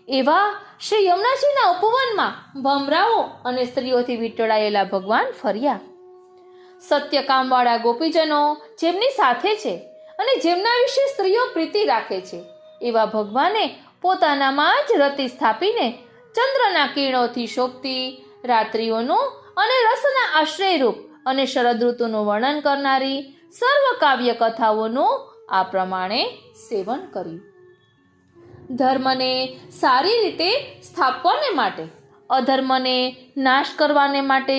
એવા શ્રી યમુનાજીના ઉપવનમાં ભમરાઓ અને સ્ત્રીઓથી વીંટળાયેલા ભગવાન ફર્યા. સત્યકામવાળા ગોપીજનો જેમની સાથે છે અને જેમના વિશે સ્ત્રીઓ પ્રીતિ રાખે છે, એવા ભગવાને પોતાનામાં જ રતિ સ્થાપીને ચંદ્રના કિરણોથી શોભતી રાત્રિઓનું અને રસના આશ્રયરૂપ અને શરદ ઋતુનું વર્ણન કરનારી સર્વ કાવ્ય કથાઓનું આ પ્રમાણે સેવન કર્યું. ધર્મને સારી રીતે સ્થાપવાને માટે, અધર્મને નાશ કરવાને માટે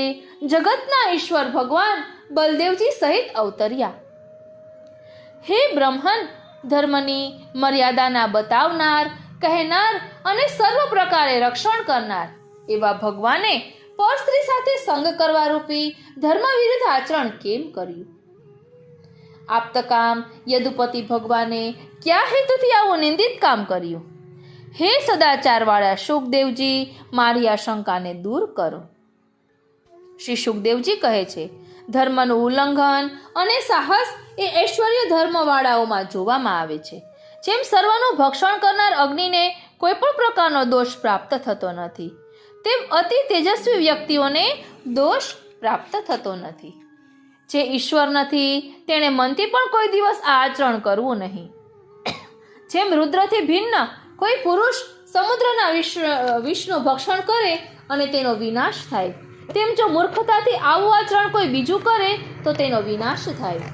જગતના ઈશ્વર ભગવાન બલદેવજી સહિત અવતર્યા. હે બ્રહ્મન, ધર્મની મર્યાદાના બતાવનાર, કહેનાર અને સર્વ પ્રકારે રક્ષણ કરનાર એવા ભગવાને પરસ્ત્રી સાથે સંગ કરવા રૂપી ધર્મ વિરુદ્ધ આચરણ કેમ કર્યું? આપ્તકામ યદુપતિ ભગવાને કયા હેતુથી આવું નિંદિત કામ કર્યું? હે સદાચારવાળા શુકદેવજી, મારી આ શંકાને દૂર કરો. શ્રી શુકદેવજી કહે છે, ધર્મનું ઉલ્લંઘન અને સાહસ એ ઐશ્વર્ય ધર્મવાળાઓમાં જોવામાં આવે છે. જેમ સર્વનું ભક્ષણ કરનાર અગ્નિને કોઈ પણ પ્રકારનો દોષ પ્રાપ્ત થતો નથી, તેમ અતિ તેજસ્વી વ્યક્તિઓને દોષ પ્રાપ્ત થતો નથી. જે ઈશ્વર નથી તેણે મનથી પણ કોઈ દિવસ આ આચરણ કરવું નહીં. જેમ રુદ્રથી ભિન્ન કોઈ પુરુષ સમુદ્રના વિષ્ણુ ભક્ષણ કરે અને તેનો વિનાશ થાય, તેમ જો મૂર્ખતાથી આવું આચરણ કોઈ બીજું કરે તો તેનો વિનાશ થાય.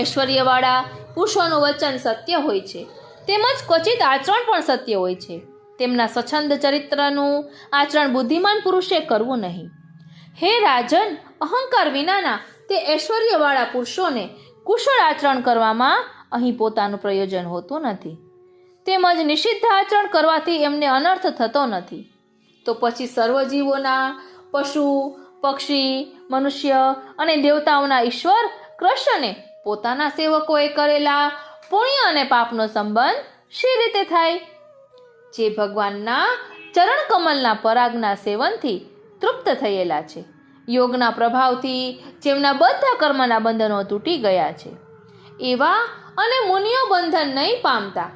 ઐશ્વર્યવાળા પુરુષોનું વચન સત્ય હોય છે, તેમજ ક્વચિત આચરણ પણ સત્ય હોય છે. તેમના સ્વચ્છંદ ચરિત્રનું આચરણ બુદ્ધિમાન પુરુષે કરવું નહીં. હે રાજન, અહંકાર વિનાના તે ઐશ્વર્યવાળા પુરુષોને કુશળ આચરણ કરવામાં અહીં પોતાનું પ્રયોજન હોતું નથી. તેમજ નિષિદ્ધ આચરણ કરવાથી એમને અનર્થ થતો નથી. તો પછી સર્વજીવોના, પશુ, પક્ષી, મનુષ્ય અને દેવતાઓના ઈશ્વર કૃષ્ણને પોતાના સેવકોએ કરેલા પુણ્ય અને પાપનો સંબંધ શી રીતે થાય? જે ભગવાનના ચરણ કમલના પરાગના સેવનથી તૃપ્ત થયેલા છે, યોગના પ્રભાવથી જેમના બધા કર્મના બંધનો તૂટી ગયા છે, એવા અને મુનિઓ બંધન નહીં પામતા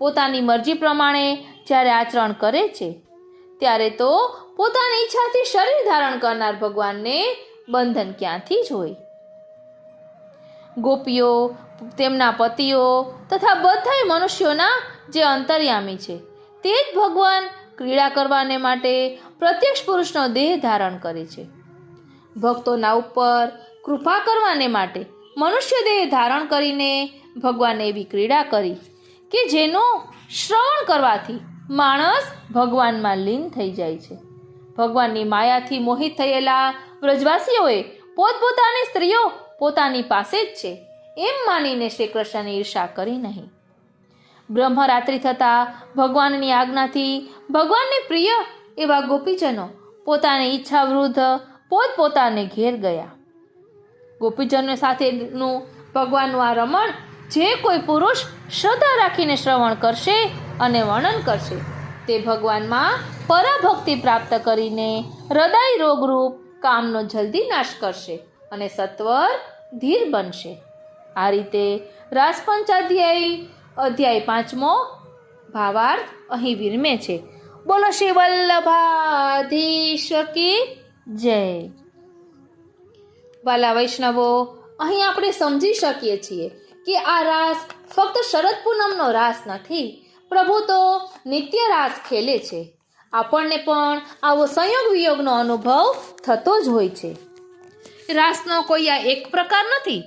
પોતાની મરજી પ્રમાણે જ્યારે આચરણ કરે છે, ત્યારે તો પોતાની ઈચ્છાથી શરીર ધારણ કરનાર ભગવાનને બંધન ક્યાંથી જ હોય? ગોપીઓ, તેમના પતિઓ તથા બધાય મનુષ્યોના જે અંતર્યામી છે, તે જ ભગવાન ક્રીડા કરવાને માટે પ્રત્યક્ષ પુરુષનો દેહ ધારણ કરે છે. ભક્તોના ઉપર કૃપા કરવાને માટે મનુષ્ય દેહ ધારણ કરીને ભગવાને એવી ક્રીડા કરી કે જેનું શ્રવણ કરવાથી માણસ ભગવાનમાં લીન થઈ જાય છે. ભગવાનની માયાથી મોહિત થયેલા વ્રજવાસીઓએ પોતપોતાની સ્ત્રીઓ પોતાની પાસે જ છે એમ માનીને શ્રી કૃષ્ણની ઈર્ષા કરી નહીં. બ્રહ્મરાત્રિ થતાં ભગવાનની આજ્ઞાથી ભગવાનને પ્રિય એવા ગોપીજનો પોતાની ઈચ્છા વૃદ્ધ પોતપોતાને ઘેર ગયા. ગોપીજનો સાથેનું ભગવાનનું આ રમણ જે કોઈ પુરુષ શ્રદ્ધા રાખીને શ્રવણ કરશે અને વર્ણન કરશે, તે ભગવાનમાં પરાભક્તિ પ્રાપ્ત કરીને હૃદય રોગરૂપ કામનો જલ્દી નાશ કરશે અને સત્વર ધીર બનશે. આ રીતે અધ્યાય 5 ભાવાર્થ અહીં વિરમે છે. બોલો શ્રી વલ્લભાધીશ કી જય. વાલા વૈષ્ણવો, અહીં આપણે સમજી શકીએ છીએ કે આ રાસ ફક્ત શરદ પૂનમનો રાસ નથી. પ્રભુ તો નિત્ય રાસ ખેલે છે. આપણને પણ આવો સંયોગ વિયોગનો અનુભવ થતો જ હોય છે. રાસનો કોઈ આ એક પ્રકાર નથી.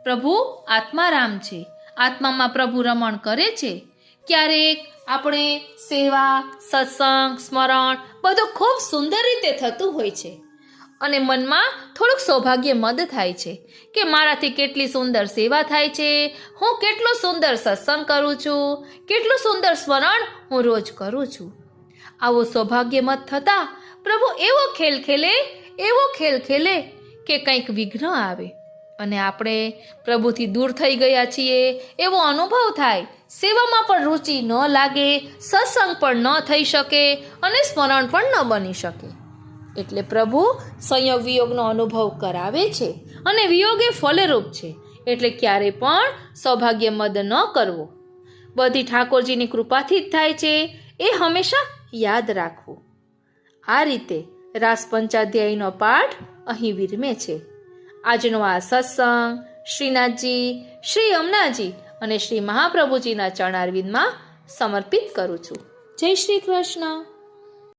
પ્રભુ આત્મારામ છે. આત્મામાં પ્રભુ રમણ કરે છે. ક્યારેક આપણે સેવા, સત્સંગ, સ્મરણ બધું ખૂબ સુંદર રીતે થતું હોય છે અને મનમાં થોડુંક સૌભાગ્ય મદ થાય છે કે મારાથી કેટલી સુંદર સેવા થાય છે, હું કેટલું સુંદર સત્સંગ કરું છું, કેટલું સુંદર સ્મરણ હું રોજ કરું છું. આવો સૌભાગ્ય મત થતાં પ્રભુ એવો ખેલ ખેલે કે કંઈક વિઘ્ન આવે અને આપણે પ્રભુથી દૂર થઈ ગયા છીએ એવો અનુભવ થાય. સેવામાં પણ રુચિ ન લાગે, સત્સંગ પણ ન થઈ શકે અને સ્મરણ પણ ન બની શકે. એટલે પ્રભુ સંયોગ વિયોગનો અનુભવ કરાવે છે અને વિયોગ એ ફલરૂપ છે. એટલે ક્યારે પણ સૌભાગ્ય મદ ન કરવો. બધી ઠાકોરજીની કૃપાથી જ થાય છે એ હંમેશા યાદ રાખવું. આ રીતે રાસ પંચાધ્યાયનો પાઠ અહીં વિરમે છે. આજનો આ સત્સંગ શ્રીનાથજી, શ્રી યમુનાજી અને શ્રી મહાપ્રભુજીના ચરણારવિંદમાં સમર્પિત કરું છું. જય શ્રી કૃષ્ણ.